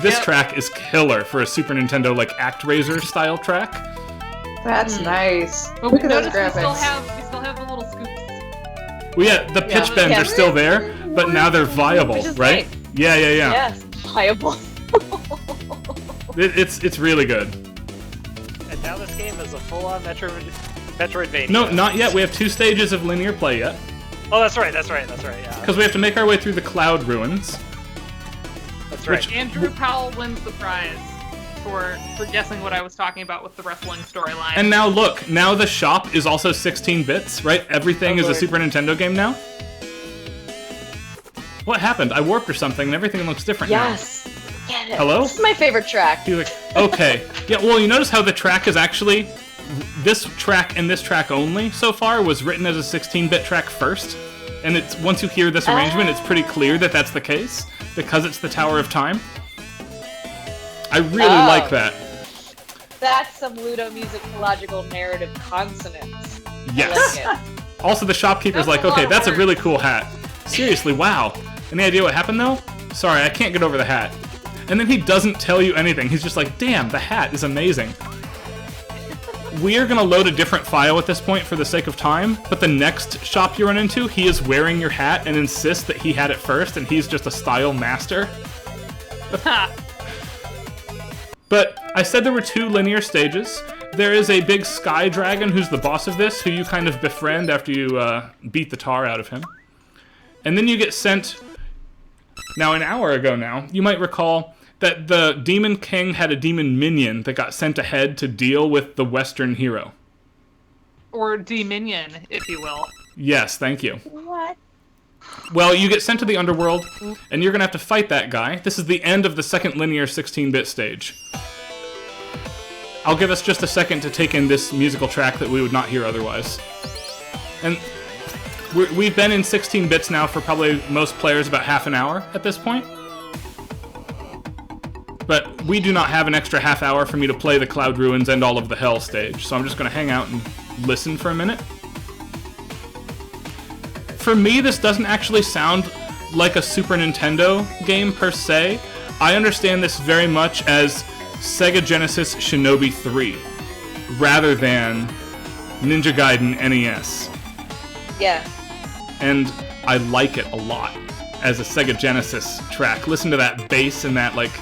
This track is killer for a Super Nintendo, like, ActRaiser style track. That's nice. But Look we at those noticed we still graphics. have the little scoops. Well, yeah, the pitch bends are still there, but now they're viable, Which is right? great. Yeah. Yes, viable. It's really good. And now this game is a full-on Metroidvania. No, not yet. We have 2 stages of linear play yet. Oh, that's right, yeah. Because we have to make our way through the Cloud Ruins. That's right. Which- Andrew Powell wins the prize for guessing what I was talking about with the wrestling storyline. And now look, now the shop is also 16 bits, right? Everything is a Lord. Super Nintendo game now? What happened? I warped or something and everything looks different Yes. Get it. Hello? This is my favorite track. now. You're like, okay. Yeah, well, you notice how the track is actually... This track and this track only, so far, was written as a 16-bit track first. And it's once you hear this arrangement, it's pretty clear that that's the case, because it's the Tower of Time. I really like that. That's some Ludomusicological narrative consonants. Yes. I like it. Also, the shopkeeper's That's like, a lot okay, of that's a work. really cool hat. Seriously, wow. Any idea what happened, though? Sorry, I can't get over the hat. And then he doesn't tell you anything. He's just like, damn, the hat is amazing. We are going to load a different file at this point for the sake of time, but the next shop you run into, he is wearing your hat and insists that he had it first, and he's just a style master. But I said there were 2 linear stages. There is a big sky dragon who's the boss of this, who you kind of befriend after you beat the tar out of him. And then you get sent... Now, an hour ago now, you might recall that the Demon King had a demon minion that got sent ahead to deal with the Western hero. Or Dominion, if you will. Yes, thank you. What? Well, you get sent to the underworld, and you're going to have to fight that guy. This is the end of the second linear 16-bit stage. I'll give us just a second to take in this musical track that we would not hear otherwise. And we've been in 16 bits now for probably most players about half an hour at this point. But we do not have an extra half hour for me to play the Cloud Ruins and all of the Hell stage, so I'm just going to hang out and listen for a minute. For me, this doesn't actually sound like a Super Nintendo game per se. I understand this very much as Sega Genesis Shinobi 3, rather than Ninja Gaiden NES. Yeah. And I like it a lot as a Sega Genesis track. Listen to that bass and that, like,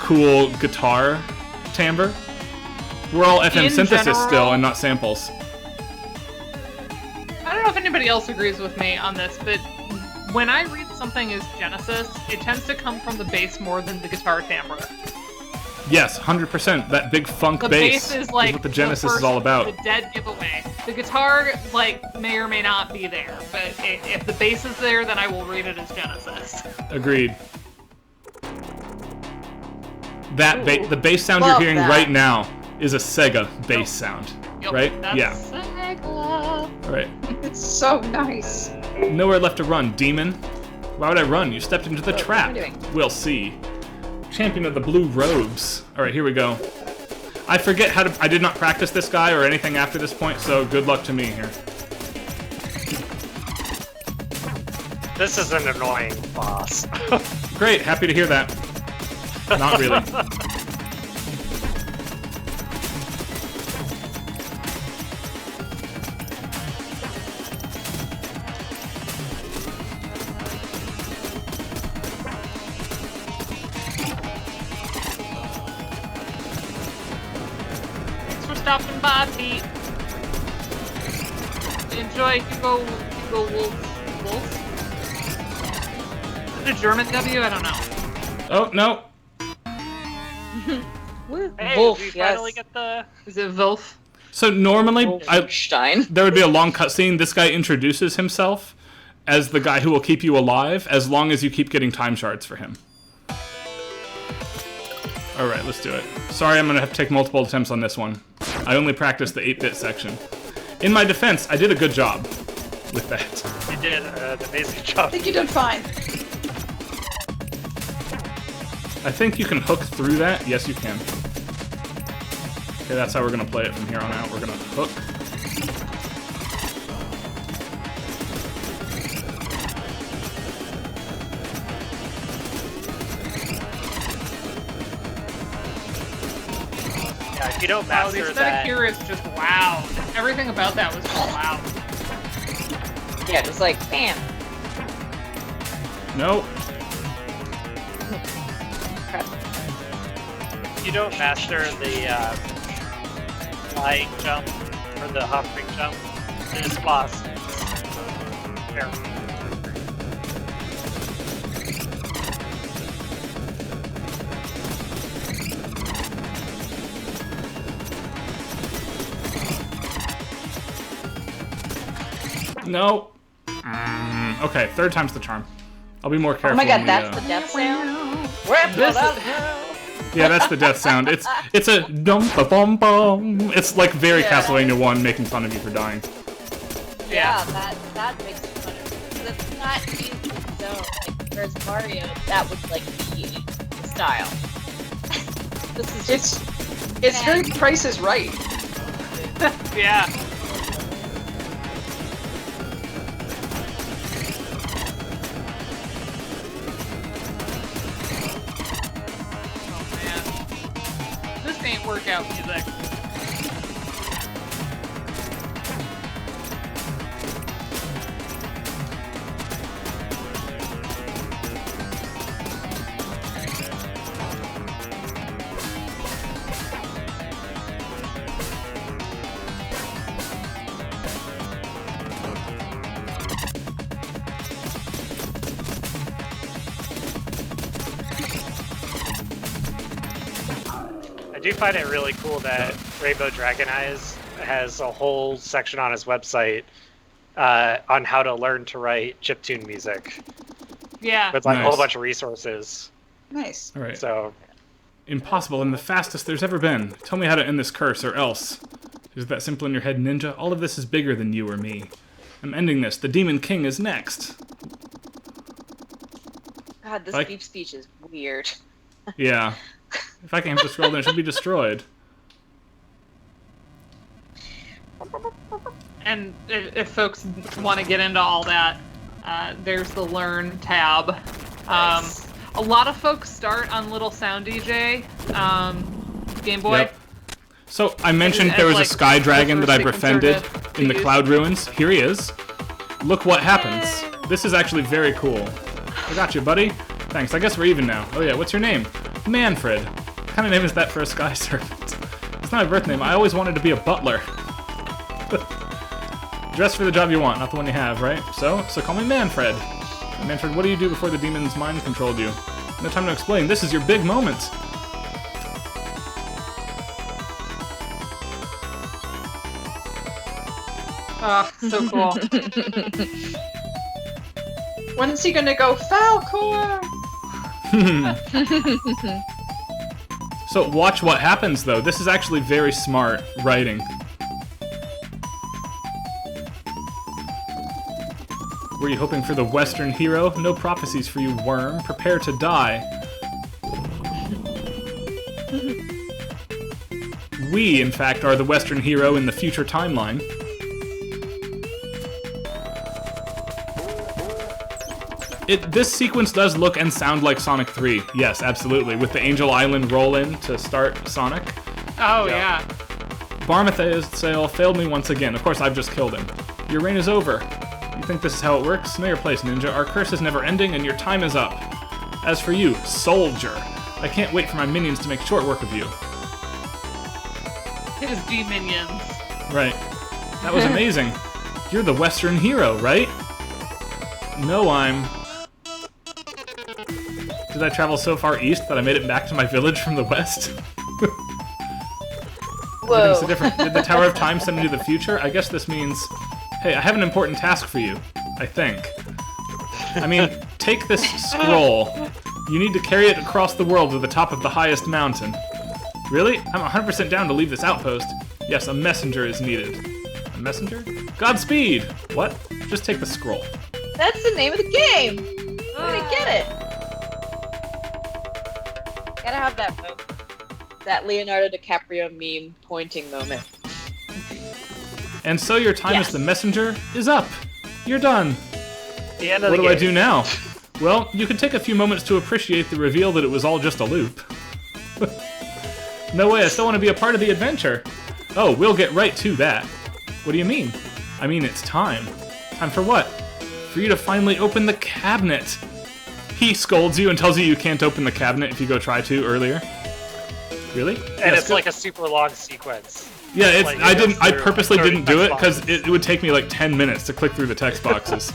cool guitar timbre. We're all FM In synthesis general- still and not samples. I don't know if anybody else agrees with me on this, but when I read something as Genesis, it tends to come from the bass more than the guitar timbre. Yes, 100%. That big funk The bass bass is like what the Genesis is all about. The dead giveaway. The guitar, like, may or may not be there, but if the bass is there, then I will read it as Genesis. Agreed. The bass sound Love you're hearing that. right now is a Sega bass sound, Yep, right? that's Yeah. Sega. All right. It's so nice. Nowhere left to run, demon. Why would I run? You stepped into the What am I trap. doing? We'll see. Champion of the blue robes. All right, here we go. I forget how to. I did not practice this guy or anything after this point, so good luck to me here. This is an annoying boss. Great, happy to hear that. Not really. Thanks for stopping by, Pete. Enjoy Hugo Wolf. Is it a German W? I don't know. Oh no. Hey, Wolf, did we yes. finally get the... Is it Wolf? So normally, Wolfenstein. there would be a long cutscene. This guy introduces himself as the guy who will keep you alive as long as you keep getting time shards for him. All right, let's do it. Sorry, I'm gonna have to take multiple attempts on this one. I only practiced the 8-bit section. In my defense, I did a good job with that. You did an amazing I job. think you did fine. I think you can hook through that. Yes, you can. Okay, that's how we're gonna play it from here on out. We're gonna hook. Yeah, if you don't Wow, the master aesthetic that... here is just loud. Everything about that was just loud. Yeah, just like, bam. No. If you don't master the flying jump or the hopping jump, this boss is terrible. No. Okay, third time's the charm. I'll be more careful. Oh my god, when we, that's the death sound? This Yeah, that's the death sound. It's a dum ba bum bum. It's like very Yeah. Castlevania 1 making fun of you for dying. Yeah, that makes me fun of it. 'Cause it's not easy to zone. Like, whereas Mario, that would like be the style. This is just It's very Price is Right. Yeah. Oh man. This ain't workout music. I do find it really cool that Rainbow Dragon Eyes has a whole section on his website on how to learn to write chiptune music Yeah. with like a Nice. whole bunch of resources. Nice. All right. So Impossible and the fastest there's ever been. Tell me how to end this curse, or else. Is that simple in your head, ninja? All of this is bigger than you or me. I'm ending this. The Demon King is next. God, this Like- deep speech is weird. Yeah. If I can't hit the scroll, then it should be destroyed. And if folks want to get into all that, there's the Learn tab. Nice. A lot of folks start on Little Sound DJ, Game Boy. Yep. So I mentioned As, there was a like, sky dragon the that I first befriended sequencer to in the use. Cloud Ruins. Here he is. Look what happens. This is actually very cool. I got you, buddy. Thanks. I guess we're even now. Oh yeah, what's your name? Manfred. What kind of name is that for a sky servant? It's not my birth name. I always wanted to be a butler. Dress for the job you want, not the one you have, right? So call me Manfred. Manfred, what do you do before the demon's mind controlled you? No time to explain. This is your big moment. Oh, so cool. When's he gonna go Falcor? So watch what happens, though. This is actually very smart writing. Were you hoping for the Western hero? No prophecies for you, worm. Prepare to die. We, in fact, are the Western hero in the future timeline. This sequence does look and sound like Sonic 3. Yes, absolutely. With the Angel Island roll-in to start Sonic. Oh, yeah. Barmathael failed me once again. Of course, I've just killed him. Your reign is over. You think this is how it works? Know your place, Ninja. Our curse is never ending, and your time is up. As for you, Soldier, I can't wait for my minions to make short work of you. His G-minions. Right. That was amazing. You're the Western hero, right? No, I'm... Did I travel so far east that I made it back to my village from the west? Whoa. So different. Did the Tower of Time send me to the future? I guess this means... Hey, I have an important task for you. I think. I mean, take this scroll. You need to carry it across the world to the top of the highest mountain. Really? I'm 100% down to leave this outpost. Yes, a messenger is needed. A messenger? Godspeed! What? Just take the scroll. That's the name of the game! I'm gonna get it! Gotta have that moment. That Leonardo DiCaprio meme pointing moment. And so your time as the messenger is up. You're done. The end of What the do I game. do now? Well, you can take a few moments to appreciate the reveal that it was all just a loop. No way, I still want to be a part of the adventure. Oh, we'll get right to that. What do you mean? I mean, it's time. Time for what? For you to finally open the cabinet. He scolds you and tells you you can't open the cabinet if you go try to earlier. Really? And it's like a super long sequence. Yeah, it's, like, I purposely 30 didn't do it text because it would take me like 10 minutes to click through the text boxes.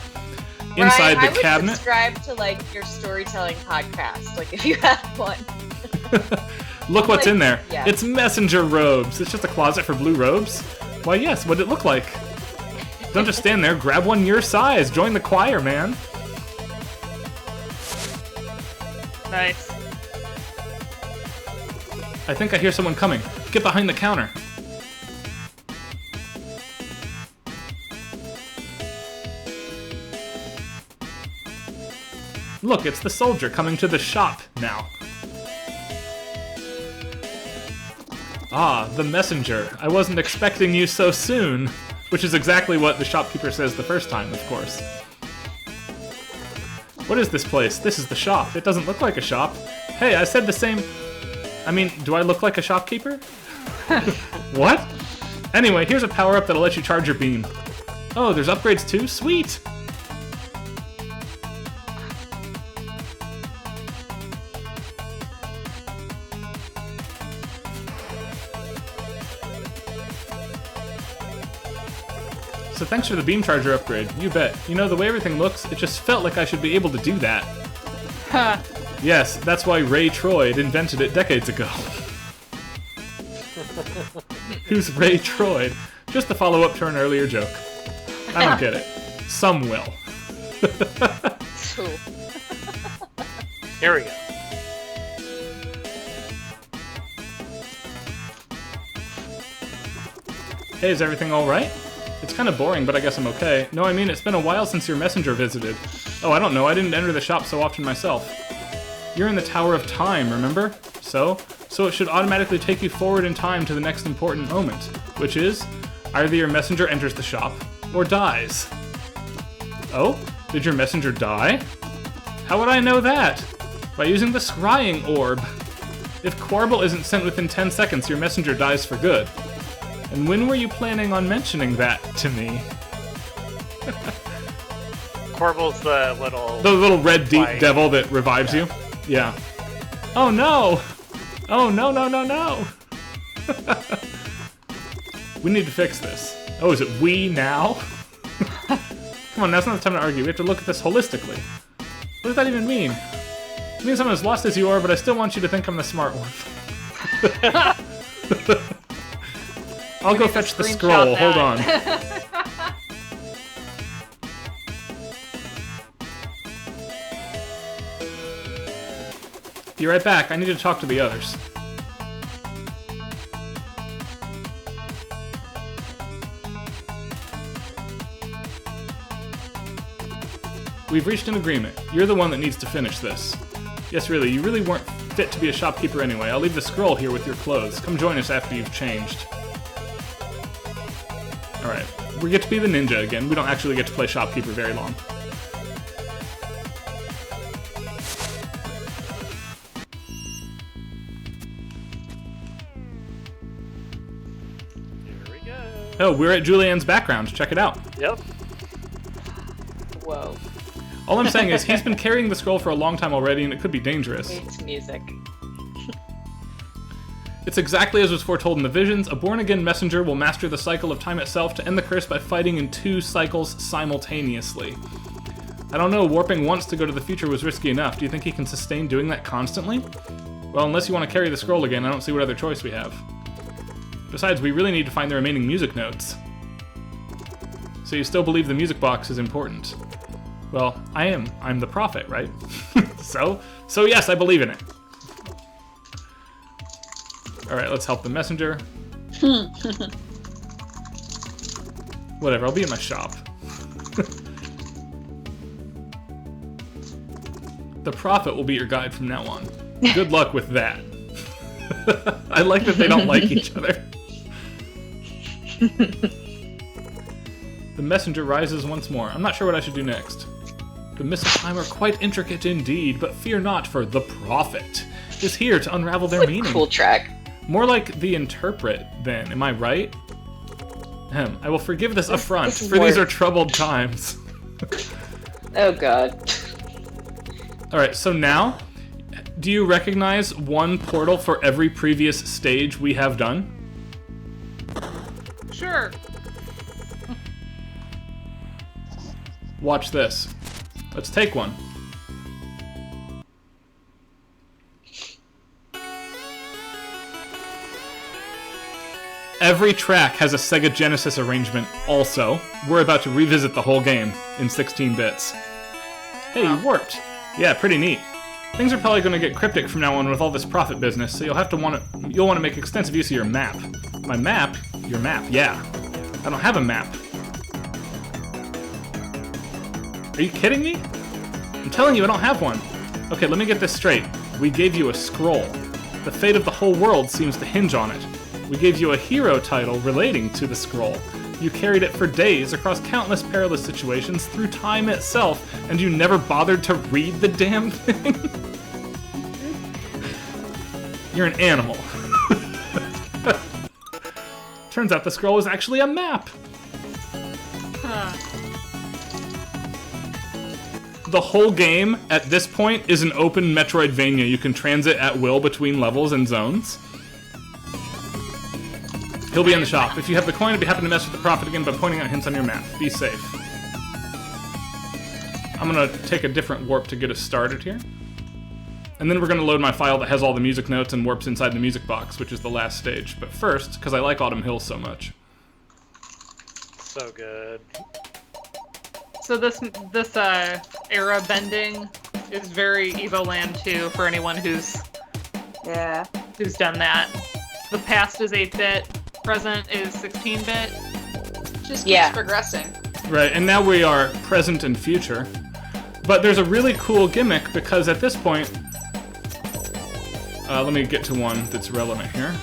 Inside Ryan, the cabinet. I would subscribe to like your storytelling podcast, like if you had one. Look what's in there. Yeah. It's messenger robes. It's just a closet for blue robes. Why, yes, what'd it look like? Don't just stand there. Grab one your size. Join the choir, man. Nice. I think I hear someone coming. Get behind the counter. Look, it's the soldier coming to the shop now. Ah, the messenger. I wasn't expecting you so soon. Which is exactly what the shopkeeper says the first time, of course. What is this place? This is the shop. It doesn't look like a shop. Hey, I said the same... I mean, do I look like a shopkeeper? What? Anyway, here's a power-up that'll let you charge your beam. Oh, there's upgrades too? Sweet! So thanks for the beam charger upgrade. You bet. You know, the way everything looks, it just felt like I should be able to do that. Ha. Yes, that's why Ray Troyd invented it decades ago. Who's Ray Troyd? Just the follow-up to an earlier joke. I don't get it. Some will. Here we go. Hey, is everything alright? It's kind of boring, but I guess I'm okay. No, I mean, it's been a while since your messenger visited. Oh, I don't know, I didn't enter the shop so often myself. You're in the Tower of Time, remember? So it should automatically take you forward in time to the next important moment, which is, either your messenger enters the shop, or dies. Oh? Did your messenger die? How would I know that? By using the scrying orb. If Quarble isn't sent within 10 seconds, your messenger dies for good. And when were you planning on mentioning that to me? Corble's the little... The little red Like- devil that revives you? Yeah. Oh no! Oh no, no, no, no! We need to fix this. Oh, is it we now? Come on, now's not the time to argue. We have to look at this holistically. What does that even mean? It means I'm as lost as you are, but I still want you to think I'm the smart one. I'll go fetch the scroll. Hold on. Be right back. I need to talk to the others. We've reached an agreement. You're the one that needs to finish this. Yes, really, you really weren't fit to be a shopkeeper anyway. I'll leave the scroll here with your clothes. Come join us after you've changed. Alright, we get to be the ninja again. We don't actually get to play shopkeeper very long. Here we go. Oh, we're at Julianne's background. Check it out. Yep. Whoa. All I'm saying is he's been carrying the scroll for a long time already, and it could be dangerous. It's music. It's exactly as was foretold in the visions. A born-again messenger will master the cycle of time itself to end the curse by fighting in 2 cycles simultaneously. I don't know, warping once to go to the future was risky enough. Do you think he can sustain doing that constantly? Well, unless you want to carry the scroll again, I don't see what other choice we have. Besides, we really need to find the remaining music notes. So you still believe the music box is important? Well, I am. I'm the prophet, right? So yes, I believe in it. Alright, let's help the messenger. Whatever, I'll be in my shop. The prophet will be your guide from now on. Good luck with that. I like that they don't like each other. The messenger rises once more. I'm not sure what I should do next. The mists of time are quite intricate indeed, but fear not, for the prophet is here to unravel their meaning. Cool track. More like the interpret, then. Am I right? I will forgive this affront, for these are troubled times. Oh god. Alright, so now, do you recognize one portal for every previous stage we have done? Sure. Watch this. Let's take one. Every track has a Sega Genesis arrangement also. We're about to revisit the whole game in 16 bits. Hey, you warped. Yeah, pretty neat. Things are probably going to get cryptic from now on with all this profit business, so you'll want to make extensive use of your map. My map? Your map, yeah. I don't have a map. Are you kidding me? I'm telling you, I don't have one. Okay, let me get this straight. We gave you a scroll. The fate of the whole world seems to hinge on it. We gave you a hero title relating to the scroll. You carried it for days across countless perilous situations through time itself, and you never bothered to read the damn thing? You're an animal. Turns out the scroll was actually a map. The whole game, at this point, is an open Metroidvania. You can transit at will between levels and zones. He'll be in the shop. If you have the coin, if you happen to mess with the prophet again by pointing out hints on your map, be safe. I'm gonna take a different warp to get us started here. And then we're gonna load my file that has all the music notes and warps inside the music box, which is the last stage. But first, because I like Autumn Hills so much. So good. So this era bending is very Evoland 2 for anyone who's done that. The past is 8-bit, present is 16-bit. Just keeps progressing. Right, and now we are present and future. But there's a really cool gimmick because at this point, let me get to one that's relevant here.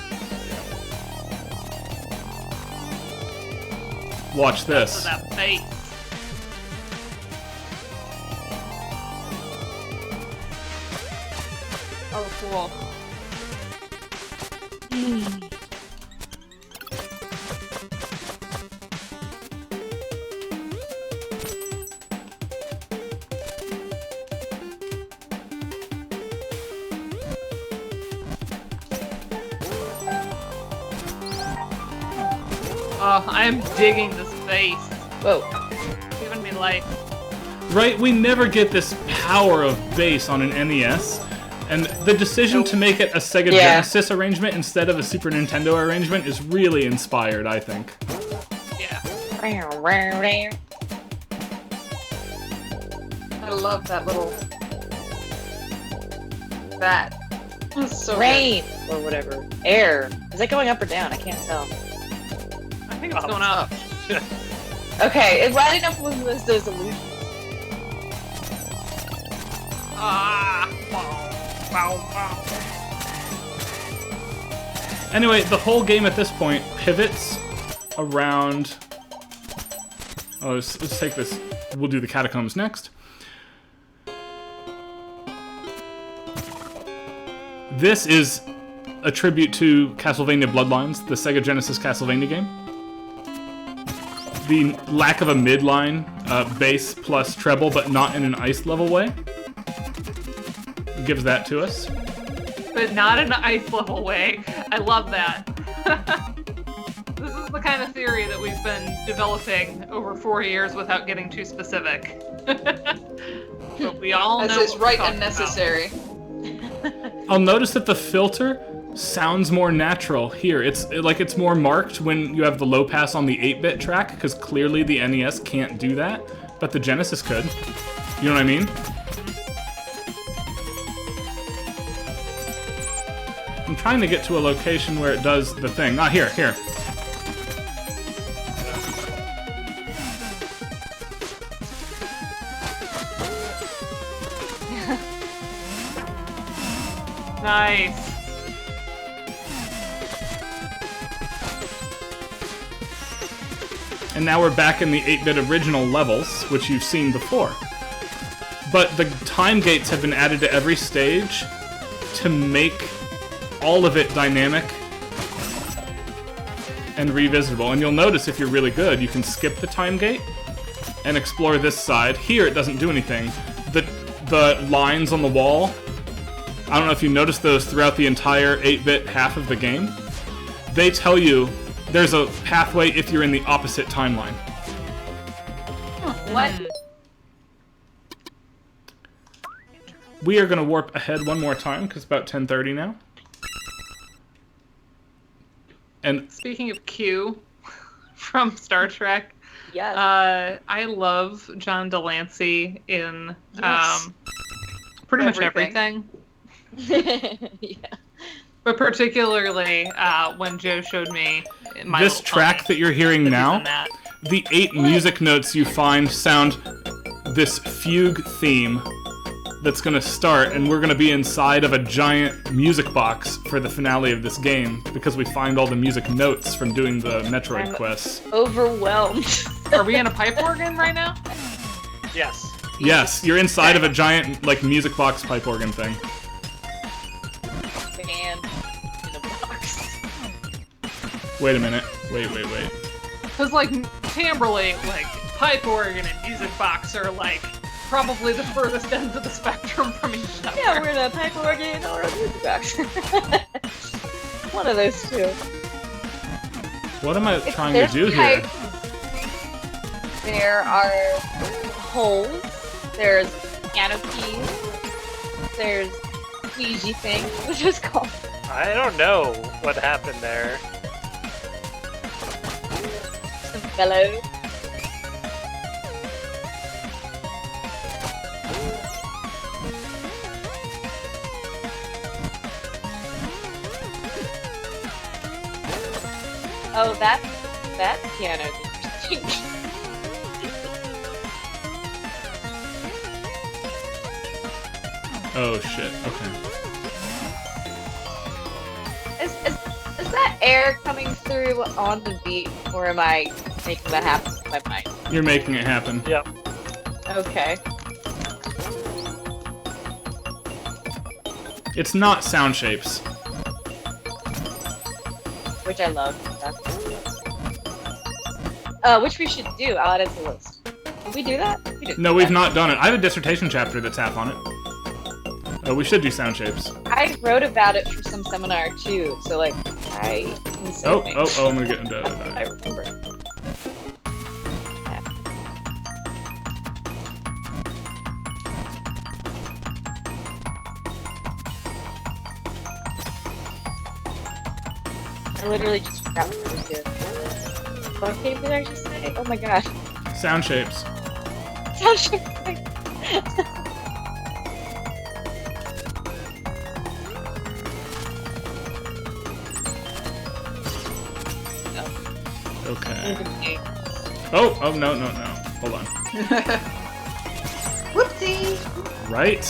Watch this. So that face. Oh, cool. Oh, I'm digging this face. Whoa. Giving me life. Right? We never get this power of bass on an NES. And the decision to make it a Sega Genesis arrangement instead of a Super Nintendo arrangement is really inspired, I think. Yeah. I love that little... That. That's so Rain! Or whatever. Air. Is it going up or down? I can't tell. I think it's going up. Okay, I didn't know if it was those illusions. Ah! Wow, wow. Anyway, the whole game at this point pivots around... Oh, let's take this. We'll do the catacombs next. This is a tribute to Castlevania Bloodlines, the Sega Genesis Castlevania game. The lack of a midline, bass plus treble, but not in an ice level way, gives that to us. But not in an ice level way. I love that. This is the kind of theory that we've been developing over 4 years without getting too specific. But we all know As is what right we're and talking necessary. I'll notice that the filter sounds more natural here. It's more marked when you have the low pass on the 8-bit track, because clearly the NES can't do that, but the Genesis could. You know what I mean? I'm trying to get to a location where it does the thing. Ah, here. Nice. And now we're back in the 8-bit original levels, which you've seen before. But the time gates have been added to every stage to make all of it dynamic and revisitable. And you'll notice if you're really good, you can skip the time gate and explore this side. Here, it doesn't do anything. The lines on the wall, I don't know if you noticed those throughout the entire 8-bit half of the game. They tell you there's a pathway if you're in the opposite timeline. What? We are going to warp ahead one more time, because it's about 10:30 now. And Speaking of Q from Star Trek, Yes. I love John Delancey in Yes. pretty much Everything. everything. Yeah. But particularly when Joe showed me my this little track pony that you're hearing that he's now, in that. the 8 music notes you find sound this fugue theme that's going to start, and we're going to be inside of a giant music box for the finale of this game, because we find all the music notes from doing the Metroid quests. Overwhelmed. Are we in a pipe organ right now? Yes. Yes, you're inside of a giant, like, music box pipe organ thing. Man in a box. Wait a minute. Wait. Because, like, timbrely, like, pipe organ and music box are, like, probably the furthest ends of the spectrum from each other. Yeah, we're in a pipe organ or a music box. One of those two. What am I trying to do here? Pipes. There are holes. There's piano keys. There's squeegee thing. What's this called? I don't know what happened there. Some bellows. Oh, that piano's interesting. Oh shit, okay. Is that air coming through on the beat, or am I making that happen with my mind? You're making it happen. Yep. Okay. It's not sound shapes. Which I love. Which we should do. I'll add it to the list. Did we do that? We didn't No, do we've that. not done it. I have a dissertation chapter that's half on it. We should do sound shapes. I wrote about it for some seminar too, so like I can say Oh, things. I'm gonna get into I that. remember. I literally just forgot what I was doing. What game did I just say? Oh my god. Sound shapes. Sound shapes. Okay. Oh, no. Hold on. Whoopsie! Right?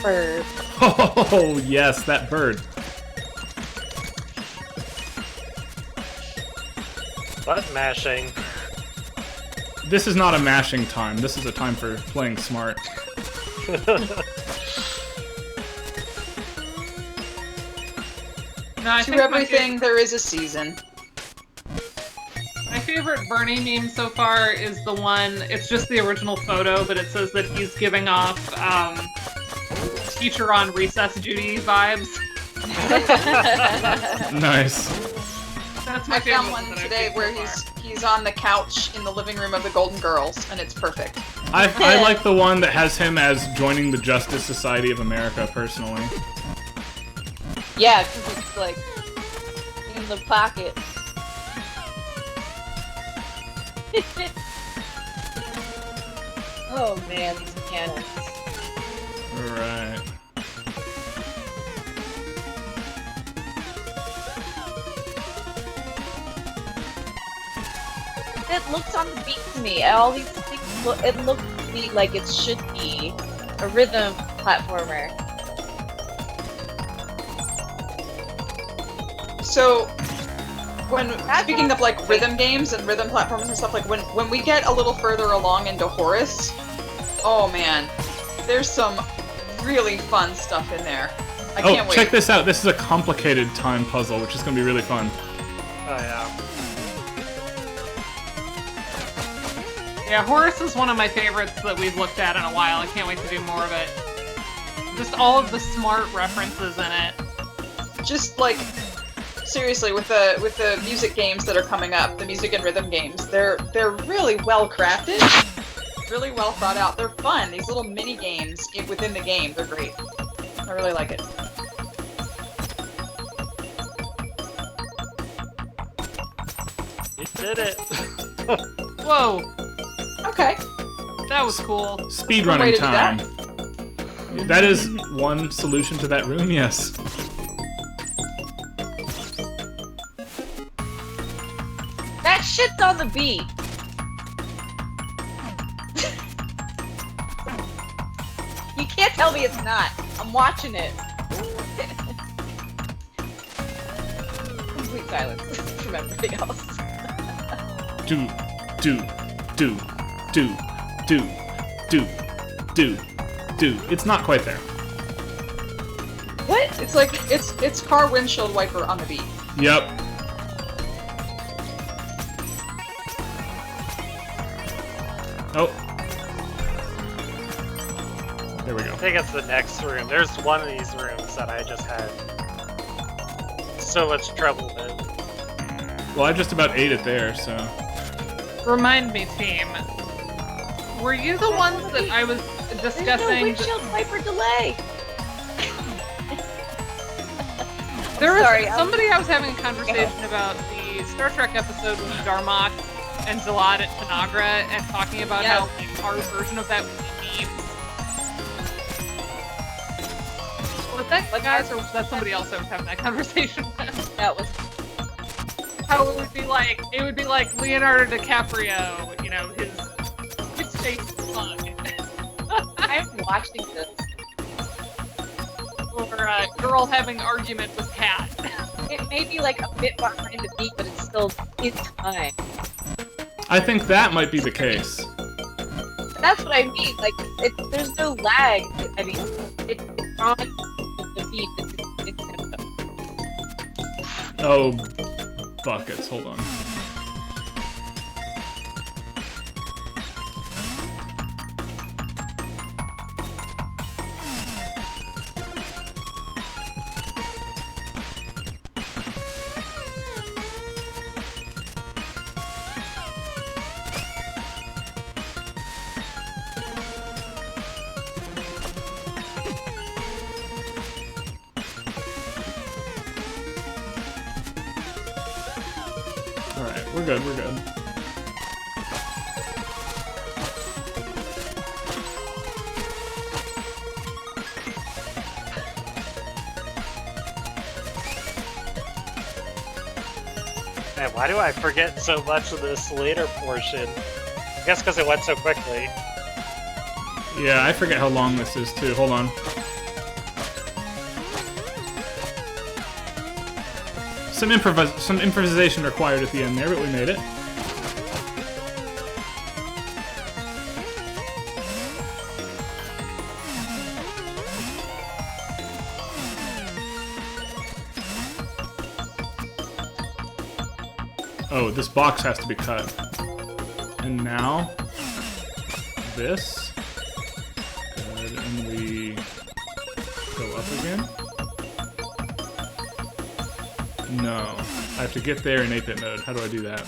Bird. Oh, yes, that bird. Button mashing. This is not a mashing time. This is a time for playing smart. No, I To think everything, there is a season. my favorite Bernie meme so far is the one, it's just the original photo, but it says that he's giving off teacher on recess duty vibes. Nice. That's my I favorite found one that I've today seen where so far. he's on the couch in the living room of the Golden Girls, and it's perfect. I like the one that has him as joining the Justice Society of America, personally. Yeah, because it's like in the pocket. Oh man, these mechanics. Alright. It looks on the beat to me. All these things look, it looks to me like it should be a rhythm platformer. So, speaking of like rhythm games and rhythm platforms and stuff, like when we get a little further along into Horus, oh man, there's some really fun stuff in there. I can't wait. Check this out. This is a complicated time puzzle, which is going to be really fun. Oh yeah. Yeah, Horus is one of my favorites that we've looked at in a while. I can't wait to do more of it. Just all of the smart references in it. Just like seriously, with the music games that are coming up, the music and rhythm games, they're really well crafted, really well thought out. They're fun. These little mini games within the game, they're great. I really like it. You did it. Whoa, Okay. that was cool. Way Speedrunning to do time. That is one solution to that room, yes. That shit's on the beat. You can't tell me it's not. I'm watching it. Complete silence from everybody else. Do. It's not quite there. What? It's like it's car windshield wiper on the beat. Yep. Oh. There we go. I think it's the next room. There's one of these rooms that I just had so much trouble with. Well, I just about ate it there, so. Remind me, team. Were you the ones that I was There's no discussing? windshield wiper delay. There was Sorry, somebody I was having a conversation about the Star Trek episode with Darmok and Zalad at Tanagra and talking about Yes. how like, our version of that would be memes. Was that you guys or was that somebody else I was having that conversation with? That was. How it would be like Leonardo DiCaprio, you know, his face is smug. I'm watching this. Or a girl having argument with cat. It may be like a bit behind the beat, but it's still in time. I think that might be the case. That's what I mean. Like, there's no lag. I mean, it's on the beef, it's gonna cook. Oh, buckets. Hold on. Alright, we're good, we're good. Man, why do I forget so much of this later portion? I guess because it went so quickly. Yeah, I forget how long this is too. Hold on. Some improvisation required at the end there, but we made it. Oh, this box has to be cut. And now, this. Good, and we go up again. No, I have to get there in 8-bit mode. How do I do that?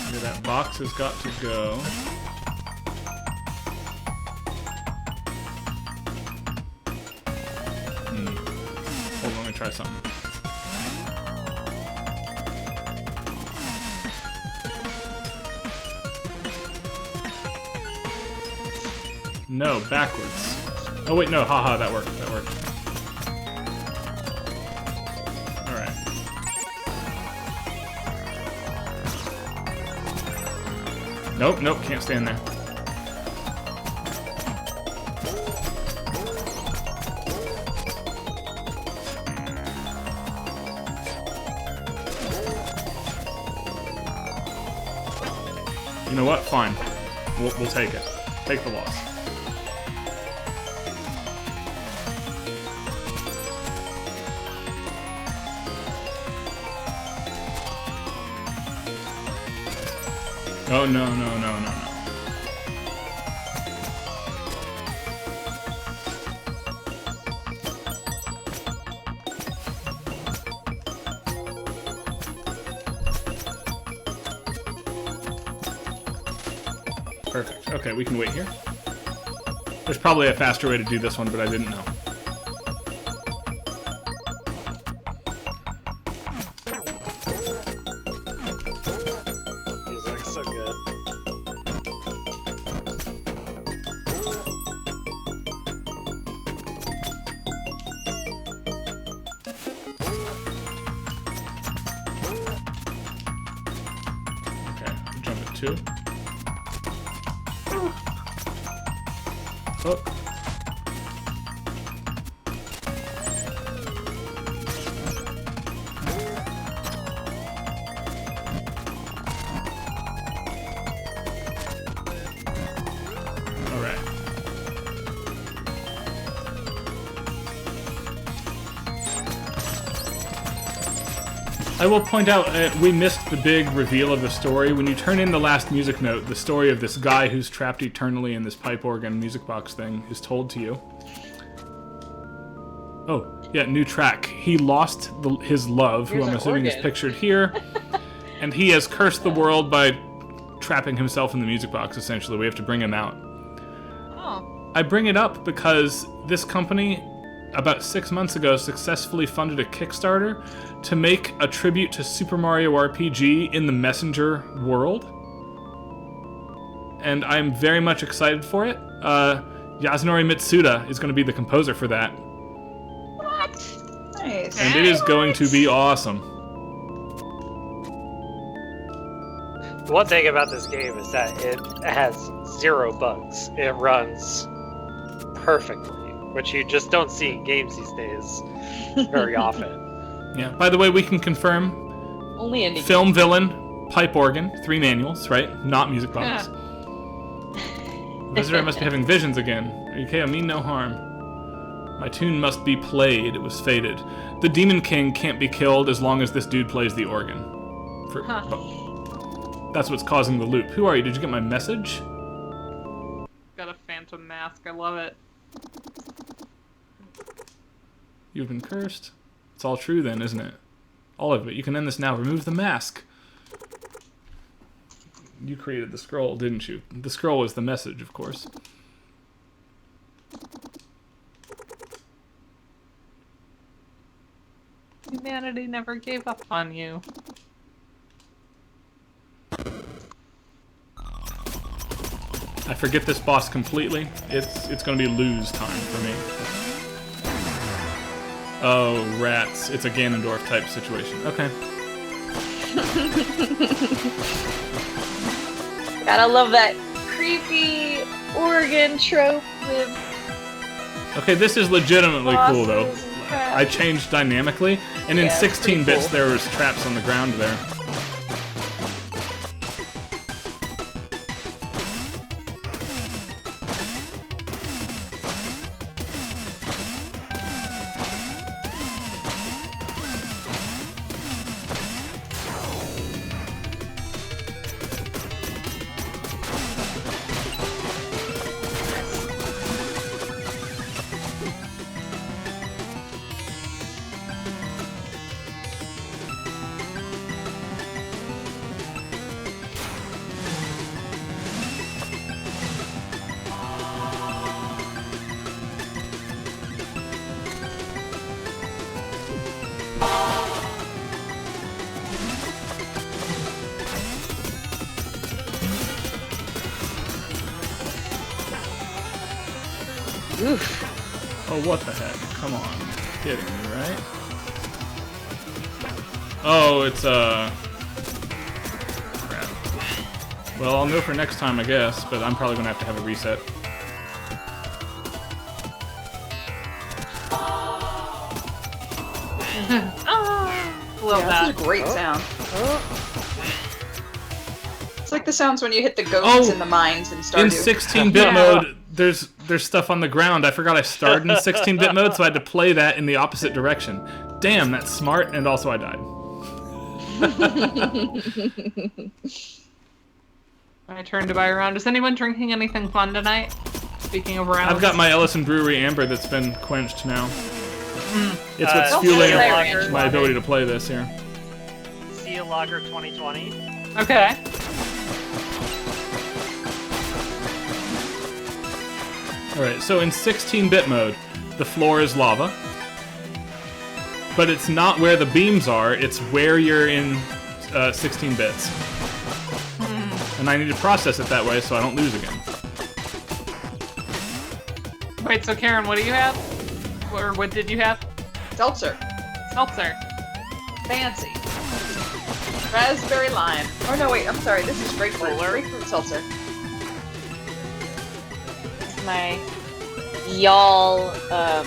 Okay, that box has got to go. Hold on, let me try something. No, backwards. Oh wait, no, haha, that worked, that worked. Alright. Nope, nope, can't stand there. You know what? Fine. We'll take it. Take the loss. Oh, no, no, no, no, no. Perfect. Okay, we can wait here. There's probably a faster way to do this one, but I didn't know. Music's so good. Okay, jump at 2. Oh. All right. I will point out, we missed the big reveal of the story. When you turn in the last music note, the story of this guy who's trapped eternally in this pipe organ music box thing is told to you. Oh, yeah, new track. He lost his love, who Here's I'm an assuming is organ. pictured here, and he has cursed the world by trapping himself in the music box, essentially. We have to bring him out. Oh. I bring it up because this company, about 6 months ago, successfully funded a Kickstarter to make a tribute to Super Mario RPG in the Messenger world. And I'm very much excited for it. Yasunori Mitsuda is going to be the composer for that. What? Nice. And it is going to be awesome. The one thing about this game is that it has 0 bugs. It runs perfectly, which you just don't see in games these days very often. Yeah. By the way, we can confirm Only indie. film villain, pipe organ, 3 manuals, right? Not music box. Visitor must be having visions again. Okay, I mean no harm. My tune must be played. It was fated. The Demon King can't be killed as long as this dude plays the organ. That's what's causing the loop. Who are you? Did you get my message? Got a phantom mask. I love it. You've been cursed. It's all true then, isn't it? All of it. You can end this now. Remove the mask. You created the scroll, didn't you? The scroll is the message, of course. Humanity never gave up on you. I forget this boss completely. It's going to be lose time for me. Oh, rats. It's a Ganondorf type situation. Okay. Gotta love that creepy organ trope with Okay, this is legitimately cool, though. bosses and crap. I changed dynamically, and in Yeah, it's 16 pretty bits cool. there was traps on the ground there. Oof. Oh, what the heck? Come on. You're kidding me, right? Oh, it's, crap. Well, I'll know for next time, I guess, but I'm probably gonna have a reset. Love Yeah, that. that's a great sound. It's like the sounds when you hit the goats in the mines in Stardew. In 16-bit mode, there's stuff on the ground. I forgot I started in 16-bit mode, so I had to play that in the opposite direction. Damn, that's smart, and also I died. My turn to buy a round. Is anyone drinking anything fun tonight? Speaking of rounds. I've got my Ellison Brewery Amber that's been quenched now. It's what's Don't fueling say Lager. my ability to play this here. Sea Lager 2020. Okay. Alright, so in 16-bit mode, the floor is lava. But it's not where the beams are, it's where you're in 16 bits. And I need to process it that way so I don't lose again. Wait, so Karen, what do you have? Or what did you have? Seltzer. Seltzer. Fancy. Raspberry lime. Oh no, wait, I'm sorry. This is grapefruit. Polar. Grapefruit seltzer. My y'all, oh,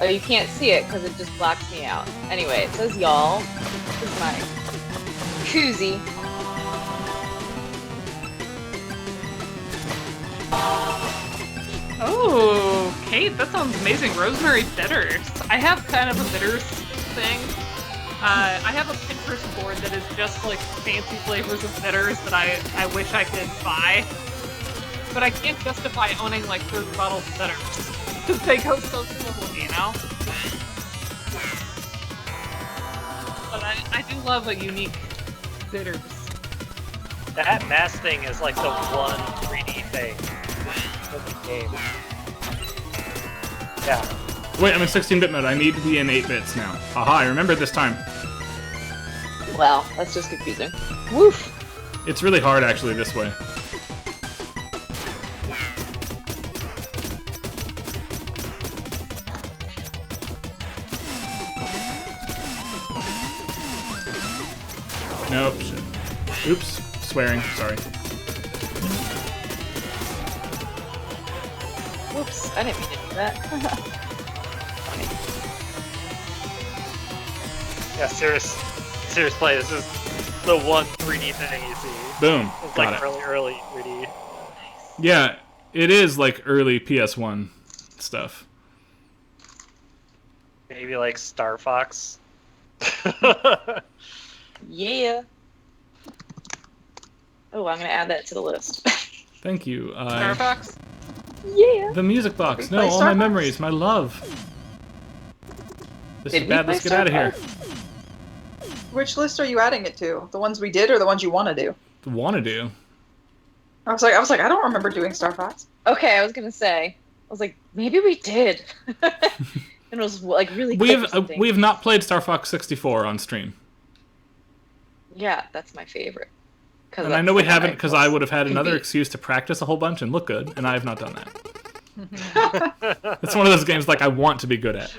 you can't see it because it just blocks me out. Anyway, it says y'all. This is my koozie. Oh, Kate, that sounds amazing. Rosemary bitters. I have kind of a bitters thing. I have a Pinterest board that is just like fancy flavors of bitters that I wish I could buy. But I can't justify owning like 30 bottles of bitters. Because they go so slowly, you know? But I do love a unique bitters. That mask thing is like the one 3D thing in the game. Yeah. Wait, I'm in 16-bit mode. I need to be in 8 bits now. Haha, I remembered this time. Well, that's just confusing. Woof. It's really hard, actually, this way. Nope. Shit. Oops. swearing. Sorry. Whoops, I didn't mean to do that. Yeah, serious play. This is the one 3D thing you see. Boom. It's Got like it. early 3D. Yeah, it is like early PS1 stuff. Maybe like Star Fox. Yeah. Oh, I'm gonna add that to the list. Thank you. Star Fox? Yeah. The music box. No, play all Star my Fox? memories. My love. This Did is we bad. play Let's get Star out of here. Fox? Which list are you adding it to? The ones we did or the ones you want to do? Want to do? I was like, I don't remember doing Star Fox. Okay, I was gonna say. I was like, maybe we did. And it was like really quick or something. We have not played Star Fox 64 on stream. Yeah, that's my favorite. And I know we haven't because I would have had another excuse to practice a whole bunch and look good, and I have not done that. It's one of those games like I want to be good at.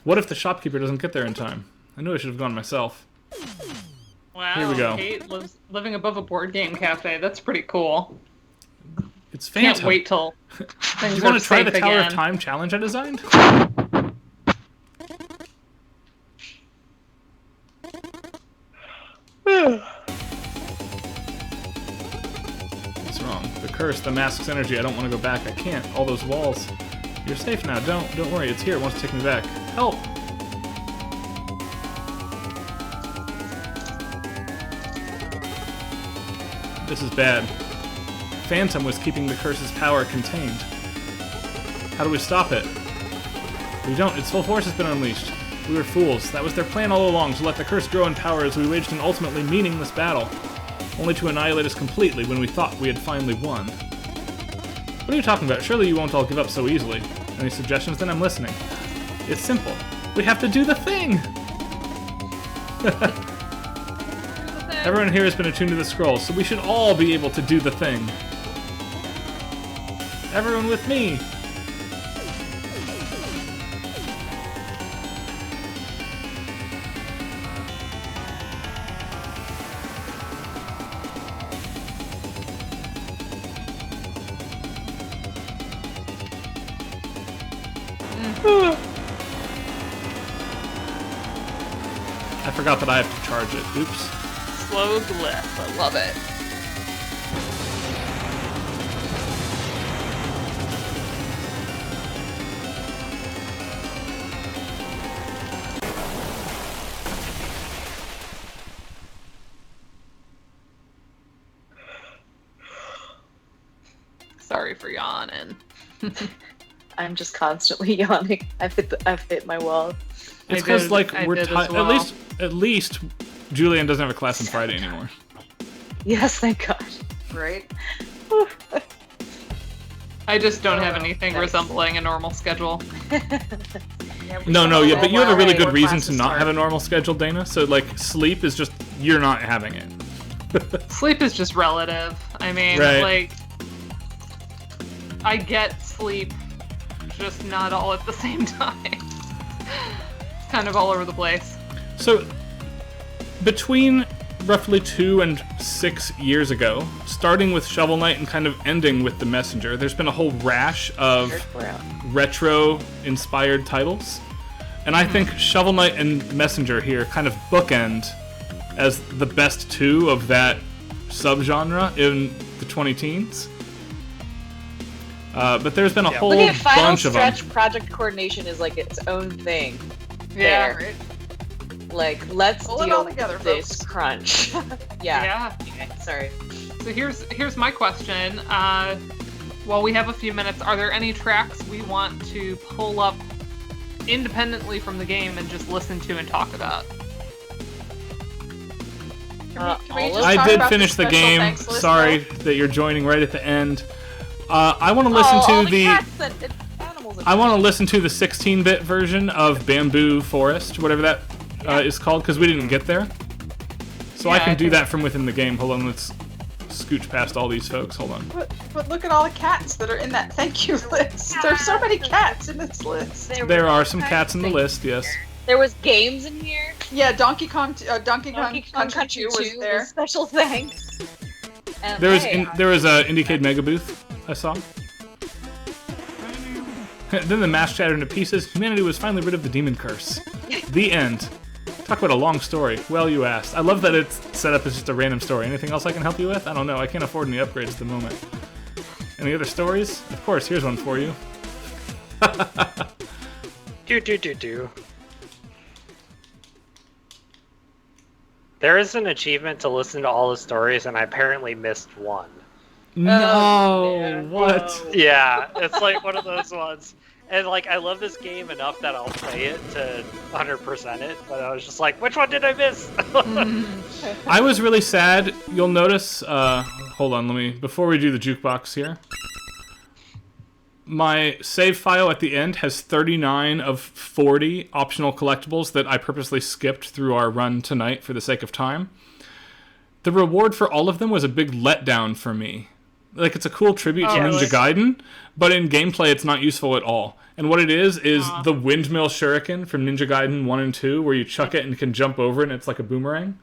What if the shopkeeper doesn't get there in time? I knew I should have gone myself. Wow, Here we go. Kate lives living above a board game cafe. That's pretty cool. It's Phantom. Can't wait till Do things you want are to try the safe Tower again. of Time challenge I designed? What's wrong? The curse, the mask's energy. I don't want to go back. I can't. All those walls. You're safe now. Don't worry. It's here. It wants to take me back. Help! This is bad. Phantom was keeping the curse's power contained. How do we stop it? We don't. Its full force has been unleashed. We were fools. That was their plan all along, to let the curse grow in power as we waged an ultimately meaningless battle, only to annihilate us completely when we thought we had finally won. What are you talking about? Surely you won't all give up so easily. Any suggestions? Then I'm listening. It's simple. We have to do the thing! Everyone here has been attuned to the scroll, so we should all be able to do the thing. Everyone with me! I forgot that I have to charge it. Oops. Slow glyph. I love it. Sorry for yawning. I'm just constantly yawning. I've hit my wall. It's I because did- like I we're did as well. at least Julian doesn't have a class on Friday anymore. Yes, thank God. Right? I just don't have anything Nice. resembling a normal schedule. Yeah, we No, still have but you have a while really before good reason to classes not start. have a normal schedule, Dana. So like sleep is just you're not having it. Sleep is just relative. I mean, Right. like, I get sleep, just not all at the same time. It's kind of all over the place. So between roughly 2 and 6 years ago, starting with Shovel Knight and kind of ending with The Messenger, there's been a whole rash of retro-inspired titles. And I think Shovel Knight and Messenger here kind of bookend as the best two of that subgenre in the 20-teens. But there's been a whole Look at Final bunch of them. Stretch project coordination is like its own thing. Yeah. There. Like, let's Pull it deal all together, with this folks. crunch. Yeah. Yeah. Okay, sorry. So here's my question. While we have a few minutes, are there any tracks we want to pull up independently from the game and just listen to and talk about? Uh, Can we all just of- I talk did about finish the special game. thanks list, Sorry though? that you're joining right at the end. I want to listen all to the. cats and animals and I want to listen to the 16-bit version of Bamboo Forest, whatever that is called, because we didn't get there. So I Yeah, can I do think- that from within the game. Hold on, let's scooch past all these folks. Hold on. But look at all the cats that are in that thank you list. There's so many cats in this list. There are some cats in the list, yes. There was games in here. Yeah, Donkey Kong Country 2 was there. Special thanks. And There was a Indiecade Mega Booth I saw. Then the mask shattered into pieces. Humanity was finally rid of the demon curse. The end. Talk about a long story. Well, you asked. I love that it's set up as just a random story. Anything else I can help you with? I don't know. I can't afford any upgrades at the moment. Any other stories? Of course, here's one for you. Do. There is an achievement to listen to all the stories, and I apparently missed one. No, what? Yeah, it's like one of those ones. And like, I love this game enough that I'll play it to 100% it, but I was just like, which one did I miss? I was really sad. You'll notice, hold on, before we do the jukebox here. My save file at the end has 39 of 40 optional collectibles that I purposely skipped through our run tonight for the sake of time. The reward for all of them was a big letdown for me. Like, it's a cool tribute to Ninja Gaiden, but in gameplay it's not useful at all. And what it is the windmill shuriken from Ninja Gaiden 1 and 2, where you chuck it and can jump over it and it's like a boomerang.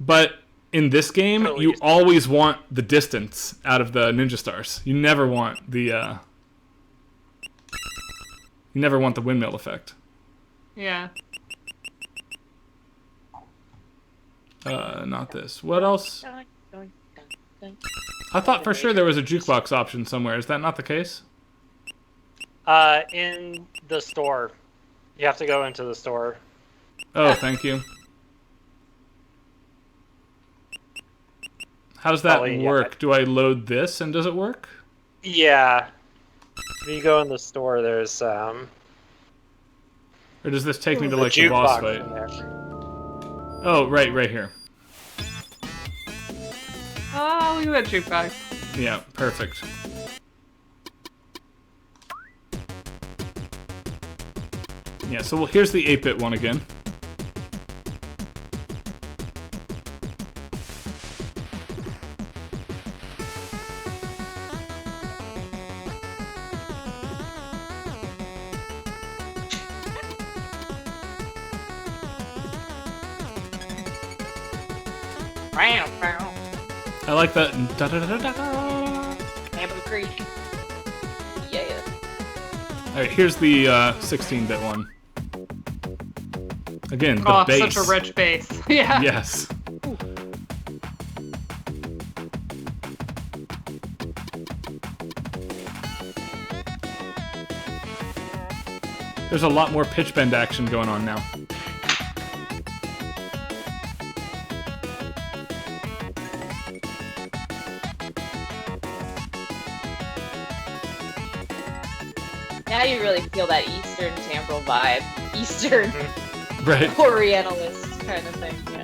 But in this game, you always want the distance out of the Ninja Stars. You never want the windmill effect. Yeah. Not this. What else? I thought for sure there was a jukebox option somewhere. Is that not the case? In the store. You have to go into the store. Oh, thank you. How does that work? Do I load this and does it work? Yeah. When you go in the store, there's Or does this take me to like the boss fight? Oh, right here. Oh, you had jukebox. Yeah, perfect. Yeah, so here's the 8-bit one again. I like that. Amber Creek. Yeah. Alright, here's the 16-bit one. Again, the bass. Such a rich bass. Yeah. Yes. There's a lot more pitch bend action going on now. Now you really feel that Eastern temporal vibe. Eastern Right. Orientalist kind of thing. Yeah.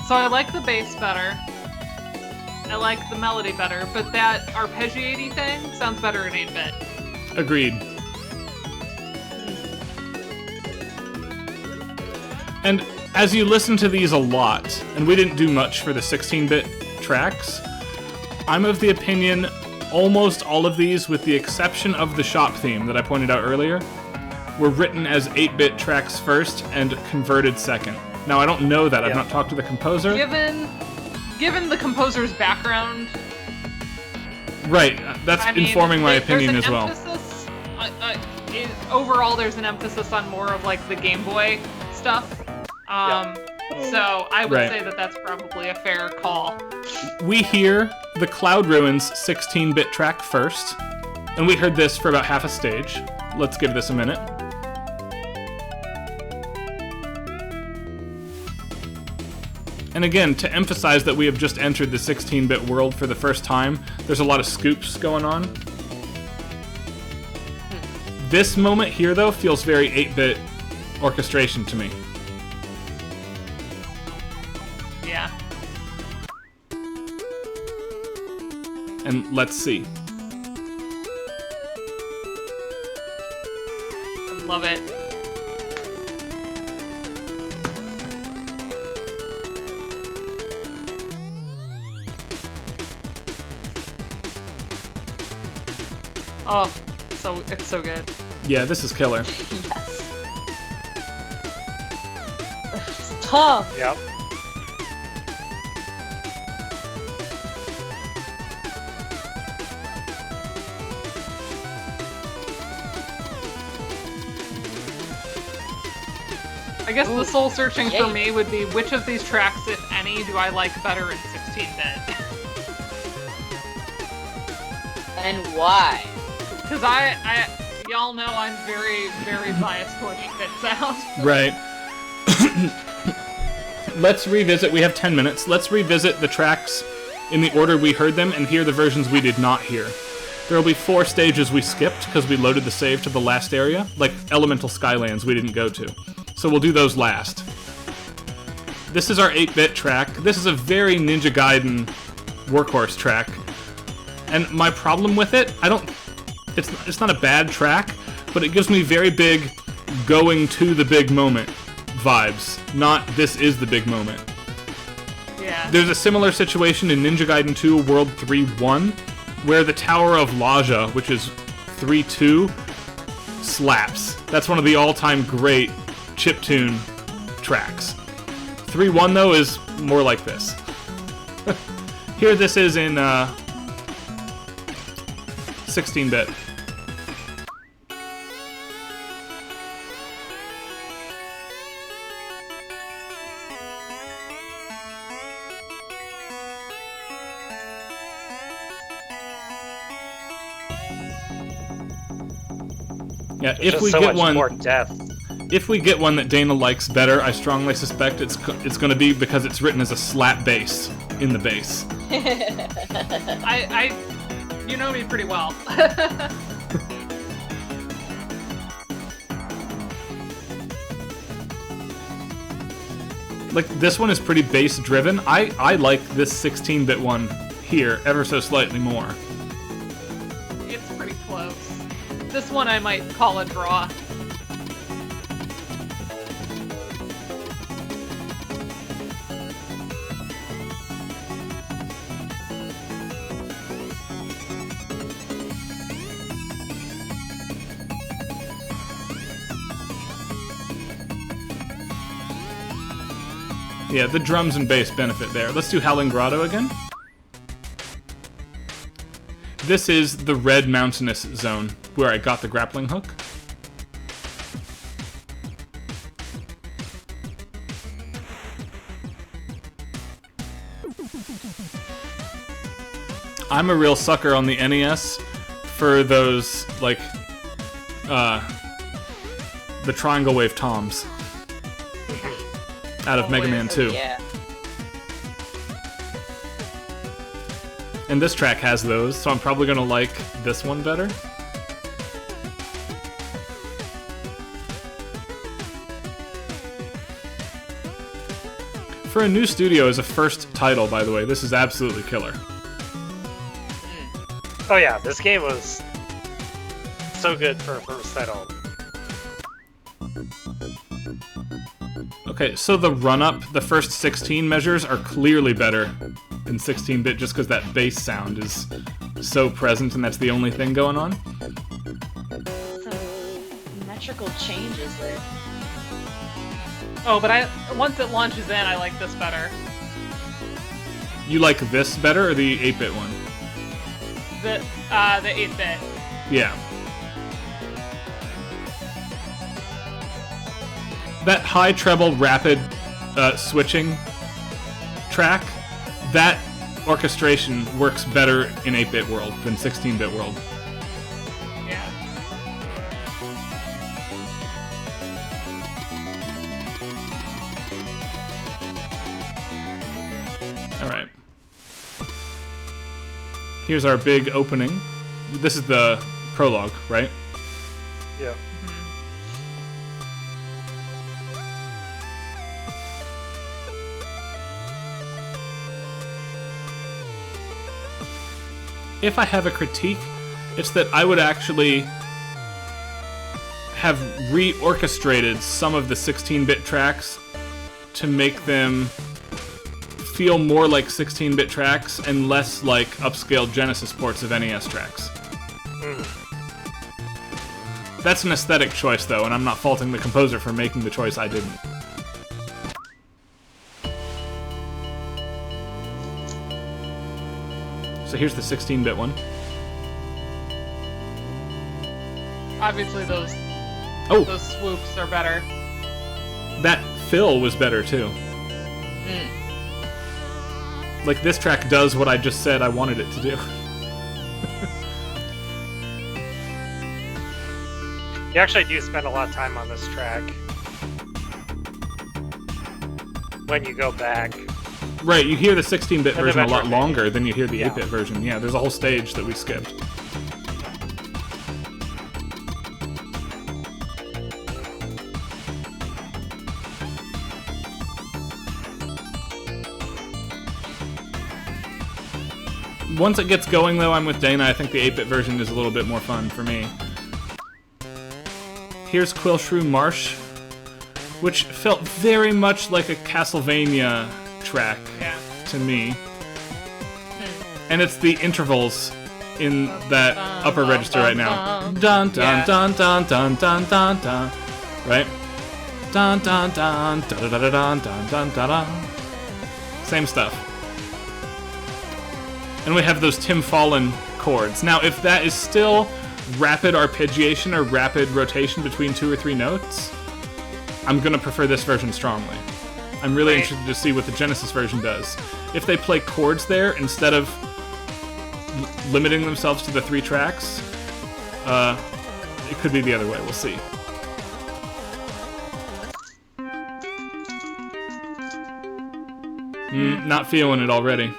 So I like the bass better. I like the melody better, but that arpeggiaty thing sounds better in 8-bit. Agreed. And as you listen to these a lot, and we didn't do much for the 16-bit tracks, I'm of the opinion almost all of these, with the exception of the shop theme that I pointed out earlier, were written as 8-bit tracks first and converted second. Now, I don't know that. I've not talked to the composer. Given the composer's background... Right. That's informing my opinion as well. Overall, there's an emphasis on more of, like, the Game Boy stuff. So I would say that that's probably a fair call. We hear the Cloud Ruins 16-bit track first, and we heard this for about half a stage. Let's give this a minute. And again, to emphasize that we have just entered the 16-bit world for the first time, there's a lot of scoops going on. This moment here, though, feels very 8-bit orchestration to me. Yeah. And let's see. I love it. Oh, so it's so good. Yeah, this is killer. Yes. It's tough. Yep. I guess the soul searching for Yay. me would be which of these tracks, if any, do I like better in 16-bit? And why? Because y'all know I'm very, very biased towards 8-bit sound. Right. Let's revisit. We have 10 minutes. Let's revisit the tracks in the order we heard them and hear the versions we did not hear. There will be 4 stages we skipped because we loaded the save to the last area, like Elemental Skylands we didn't go to. So we'll do those last. This is our 8-bit track. This is a very Ninja Gaiden workhorse track. And my problem with it, it's not a bad track, but it gives me very big going to the big moment vibes, not this is the big moment. Yeah. There's a similar situation in Ninja Gaiden 2 World 3-1, where the Tower of Laja, which is 3-2, slaps. That's one of the all-time great chiptune tracks. 3-1, though, is more like this. Here this is in 16-bit. Yeah, There's if just we so get much one, more depth. if we get one that Dana likes better, I strongly suspect it's going to be because it's written as a slap bass in the bass. You know me pretty well. Like, this one is pretty bass driven. I like this 16-bit one here ever so slightly more. It's pretty close. This one I might call a draw. Yeah, the drums and bass benefit there. Let's do Howling Grotto again. This is the red mountainous zone, where I got the grappling hook. I'm a real sucker on the NES for those, like, the triangle wave toms out of Mega Man 2. Yeah. And this track has those, so I'm probably gonna like this one better. For a new studio as a first title, by the way, this is absolutely killer. Oh yeah, this game was so good for a first title. Okay, so the run-up, the first 16 measures are clearly better in 16-bit just because that bass sound is so present and that's the only thing going on. Some metrical changes there. Oh, but once it launches in, I like this better. You like this better or the 8-bit one? The 8-bit. Yeah. That high treble rapid switching track, that orchestration works better in 8-bit world than 16-bit world. Yeah. Alright. Here's our big opening. This is the prologue, right? Yeah. If I have a critique, it's that I would actually have reorchestrated some of the 16-bit tracks to make them feel more like 16-bit tracks and less like upscaled Genesis ports of NES tracks. That's an aesthetic choice, though, and I'm not faulting the composer for making the choice I didn't. So here's the 16-bit one. Obviously, those Oh, swoops are better. that fill was better, too. Like, this track does what I just said I wanted it to do. You actually do spend a lot of time on this track. When you go back. Right, you hear the 16-bit And version a lot eventually- longer than you hear the Yeah. 8-bit version. Yeah, there's a whole stage that we skipped. Once it gets going, though, I'm with Dana. I think the 8-bit version is a little bit more fun for me. Here's Quillshrew Marsh, which felt very much like a Castlevania track Yeah. to me. And it's the intervals in that upper register right now. Dun dun Yeah. dun dun dun dun dun dun. Right? Dun dun dun dun dun dun dun dun dun dun dun. Same stuff. And we have those Tim Fallon chords. Now, if that is still rapid arpeggiation or rapid rotation between 2 or 3 notes, I'm gonna prefer this version strongly. I'm really Right. interested to see what the Genesis version does. If they play chords there instead of limiting themselves to the 3 tracks, it could be the other way. We'll see. Not feeling it already.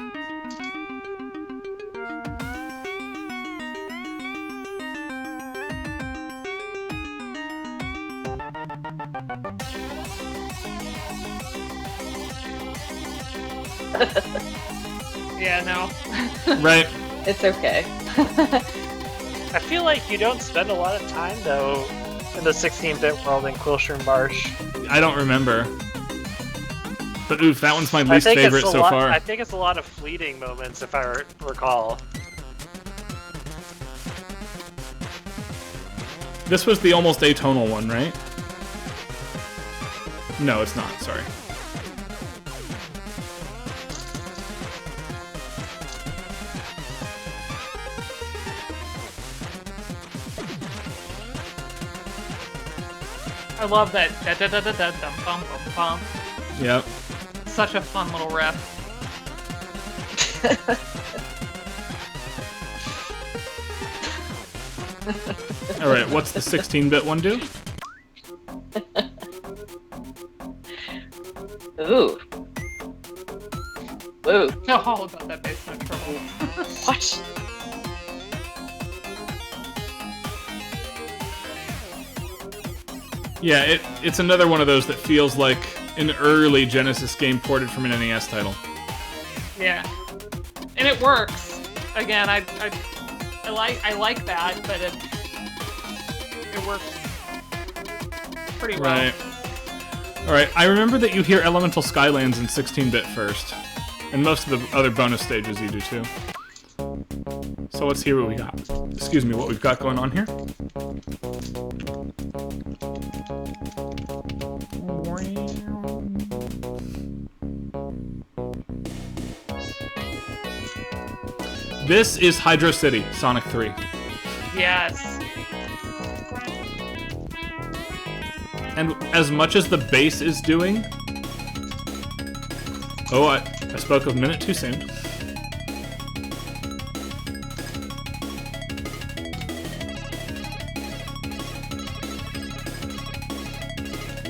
Yeah, no. Right? It's okay. I feel like you don't spend a lot of time, though, in the 16-bit world in Quillshrew Marsh. I don't remember. But oof, that one's my least favorite so far. I think it's a lot of fleeting moments, if I recall. This was the almost atonal one, right? No, it's not. Sorry. I love that da da da da da dum bum bum bum. Yep. Such a fun little riff. Alright, what's the 16-bit one do? Ooh. Ooh. No, all about that bass note trouble. What? Yeah, it's another one of those that feels like an early Genesis game ported from an NES title. Yeah, and it works. Again, I like that, but it works pretty well. Right. Alright, I remember that you hear Elemental Skylands in 16-bit first. And most of the other bonus stages you do too. So let's hear what we got. Excuse me, what we've got going on here. This is Hydro City, Sonic 3. Yes. And as much as the bass is doing... Oh, I spoke a minute too soon.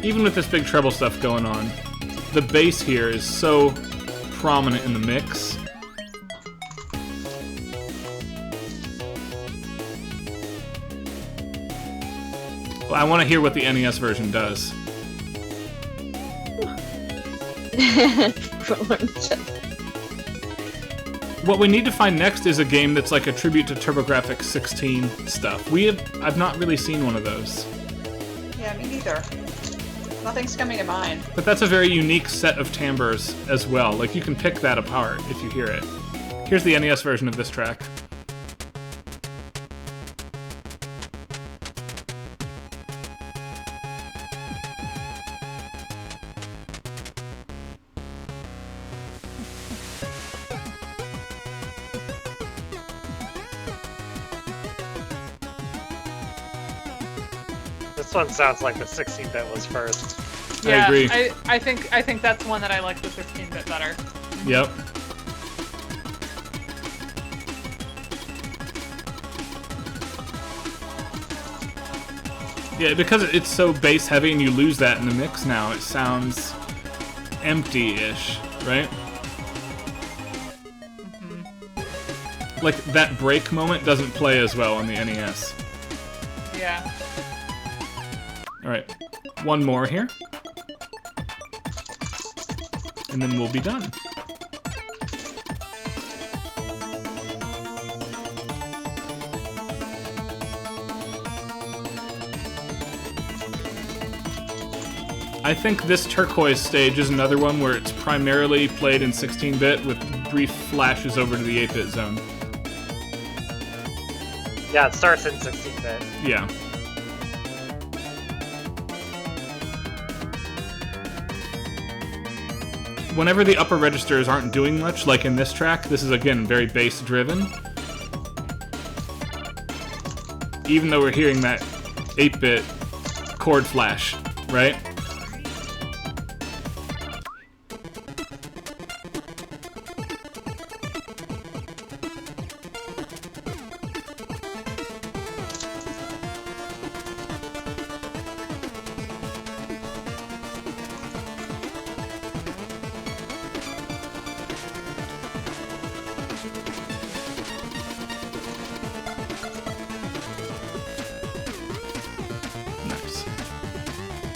Even with this big treble stuff going on, the bass here is so prominent in the mix. Well, I want to hear what the NES version does. What we need to find next is a game that's like a tribute to TurboGrafx 16 stuff. I've not really seen one of those. Yeah, me neither. Nothing's coming to mind. But that's a very unique set of timbres as well. Like, you can pick that apart if you hear it. Here's the NES version of this track. This one sounds like the 16-bit was first. Yeah, I agree. I think that's one that I like the 16-bit better. Yep. Yeah, because it's so bass heavy and you lose that in the mix now, it sounds empty-ish, right? Mm-hmm. Like, that break moment doesn't play as well on the NES. Yeah. Alright, one more here. And then we'll be done. I think this turquoise stage is another one where it's primarily played in 16-bit with brief flashes over to the 8-bit zone. Yeah, it starts in 16-bit. Yeah. Whenever the upper registers aren't doing much, like in this track, this is again very bass-driven. Even though we're hearing that 8-bit chord flash, right?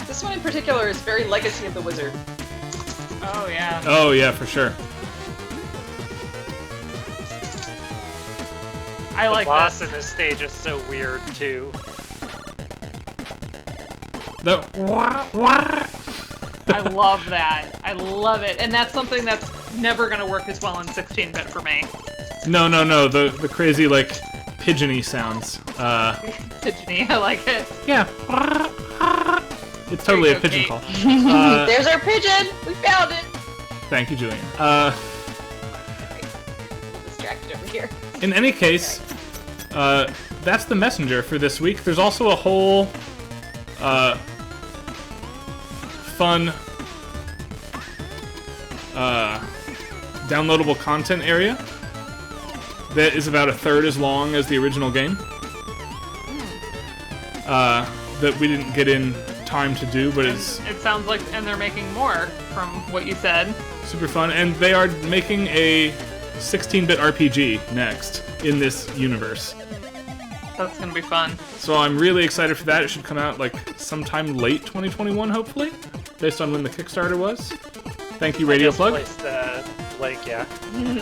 This one in particular is very Legacy of the Wizard. Oh, yeah. Oh, yeah, for sure. I like The boss this. in this stage is so weird, too. The I love that. I love it. And that's something that's never going to work as well in 16-bit for me. No, the crazy, like, pigeony sounds. Pigeony, I like it. Yeah. It's totally a There pigeon you go, call. There's our pigeon! We found it! Thank you, Julian. Distracted over here. In any case, that's the messenger for this week. There's also a whole fun downloadable content area that is about a third as long as the original game. That we didn't get in time to do, but it's It sounds like, and they're making more from what you said. super fun. And they are making a 16-bit RPG next in this universe. That's gonna be fun. So I'm really excited for that. It should come out like sometime late 2021, hopefully, based on when the Kickstarter was. Thank you, Radio Just Plug. placed the link, yeah.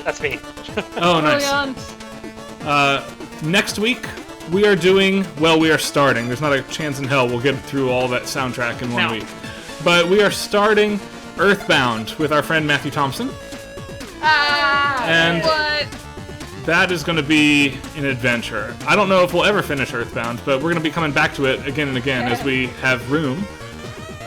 That's me. Oh, nice. Brilliant. Next week, we are starting. There's not a chance in hell we'll get through all that soundtrack in one No. week. But we are starting Earthbound with our friend Matthew Thompson. And What? that is going to be an adventure. I don't know if we'll ever finish Earthbound, but we're going to be coming back to it again and again as we have room.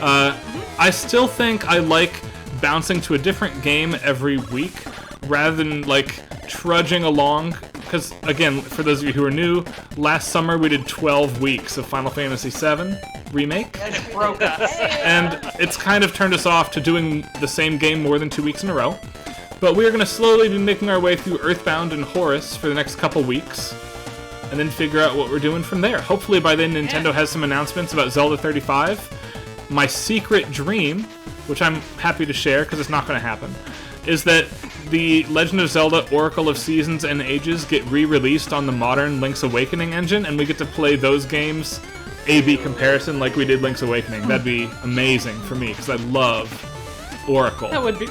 I still think I like bouncing to a different game every week rather than like trudging along. Because, again, for those of you who are new, last summer we did 12 weeks of Final Fantasy VII Remake. And it broke us. And it's kind of turned us off to doing the same game more than 2 weeks in a row. But we are going to slowly be making our way through Earthbound and Horus for the next couple weeks. And then figure out what we're doing from there. Hopefully by then Nintendo has some announcements about Zelda 35. My secret dream, which I'm happy to share because it's not going to happen, is that the Legend of Zelda Oracle of Seasons and Ages get re-released on the modern Link's Awakening engine, and we get to play those games A-B comparison like we did Link's Awakening. That'd be amazing for me, because I love Oracle. That would be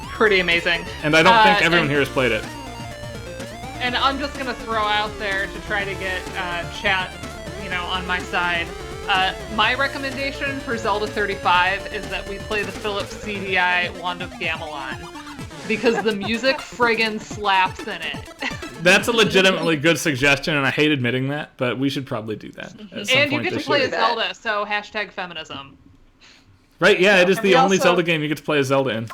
pretty amazing. And I don't think everyone here has played it. And I'm just gonna throw out there to try to get chat, on my side. My recommendation for Zelda 35 is that we play the Philips CDI Wand of Gamelon. Because the music friggin' slaps in it. That's a legitimately good suggestion, and I hate admitting that, but we should probably do that at some And you point get to this play year. as Zelda, so hashtag feminism. Right, yeah, it is And the we only also- Zelda game you get to play as Zelda in.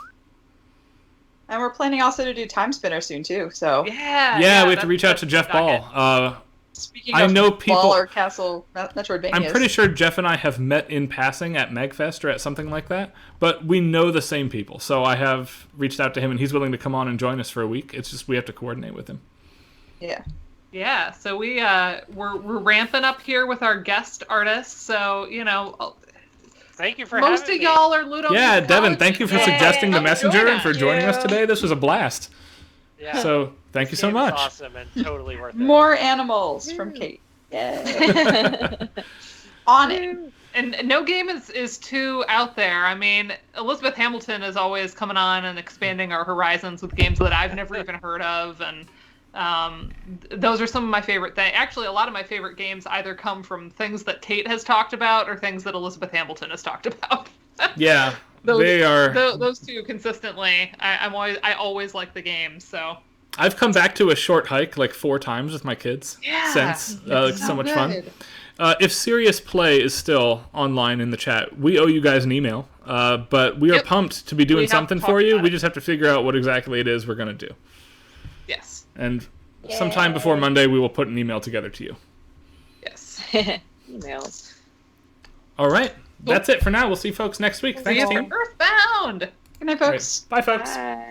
And we're planning also to do Time Spinner soon too, so Yeah. Yeah, we have to reach out to Jeff Ball. Speaking I of know people. Baller Castle Metroidvania. I'm pretty sure Jeff and I have met in passing at Magfest or at something like that, but we know the same people. So I have reached out to him, and he's willing to come on and join us for a week. It's just we have to coordinate with him. Yeah. Yeah, so we're ramping up here with our guest artists. So Thank you for most having of me. y'all are Ludomusicology. Yeah, Devin, thank you for suggesting the Come messenger join and for us. joining us today. This was a blast. Yeah. So thank you so Game's much. Awesome and totally worth it. More animals from Kate. Yay. On it. And no game is too out there. I mean, Elizabeth Hamilton is always coming on and expanding our horizons with games that I've never even heard of, and those are some of my favorite things. Actually, a lot of my favorite games either come from things that Kate has talked about or things that Elizabeth Hamilton has talked about. Yeah, they are. Those two consistently. I always like the games. So I've come back to A Short Hike like 4 times with my kids since. It's so much fun. If Serious Play is still online in the chat, we owe you guys an email. But we are pumped to be doing something for you. We just have to figure out what exactly it is we're going to do. Yes. And sometime before Monday, we will put an email together to you. Yes. Emails. All right. That's it for now. We'll see folks next week. Thanks, See you team. for Earthbound. Good night, folks. Bye, folks. Bye.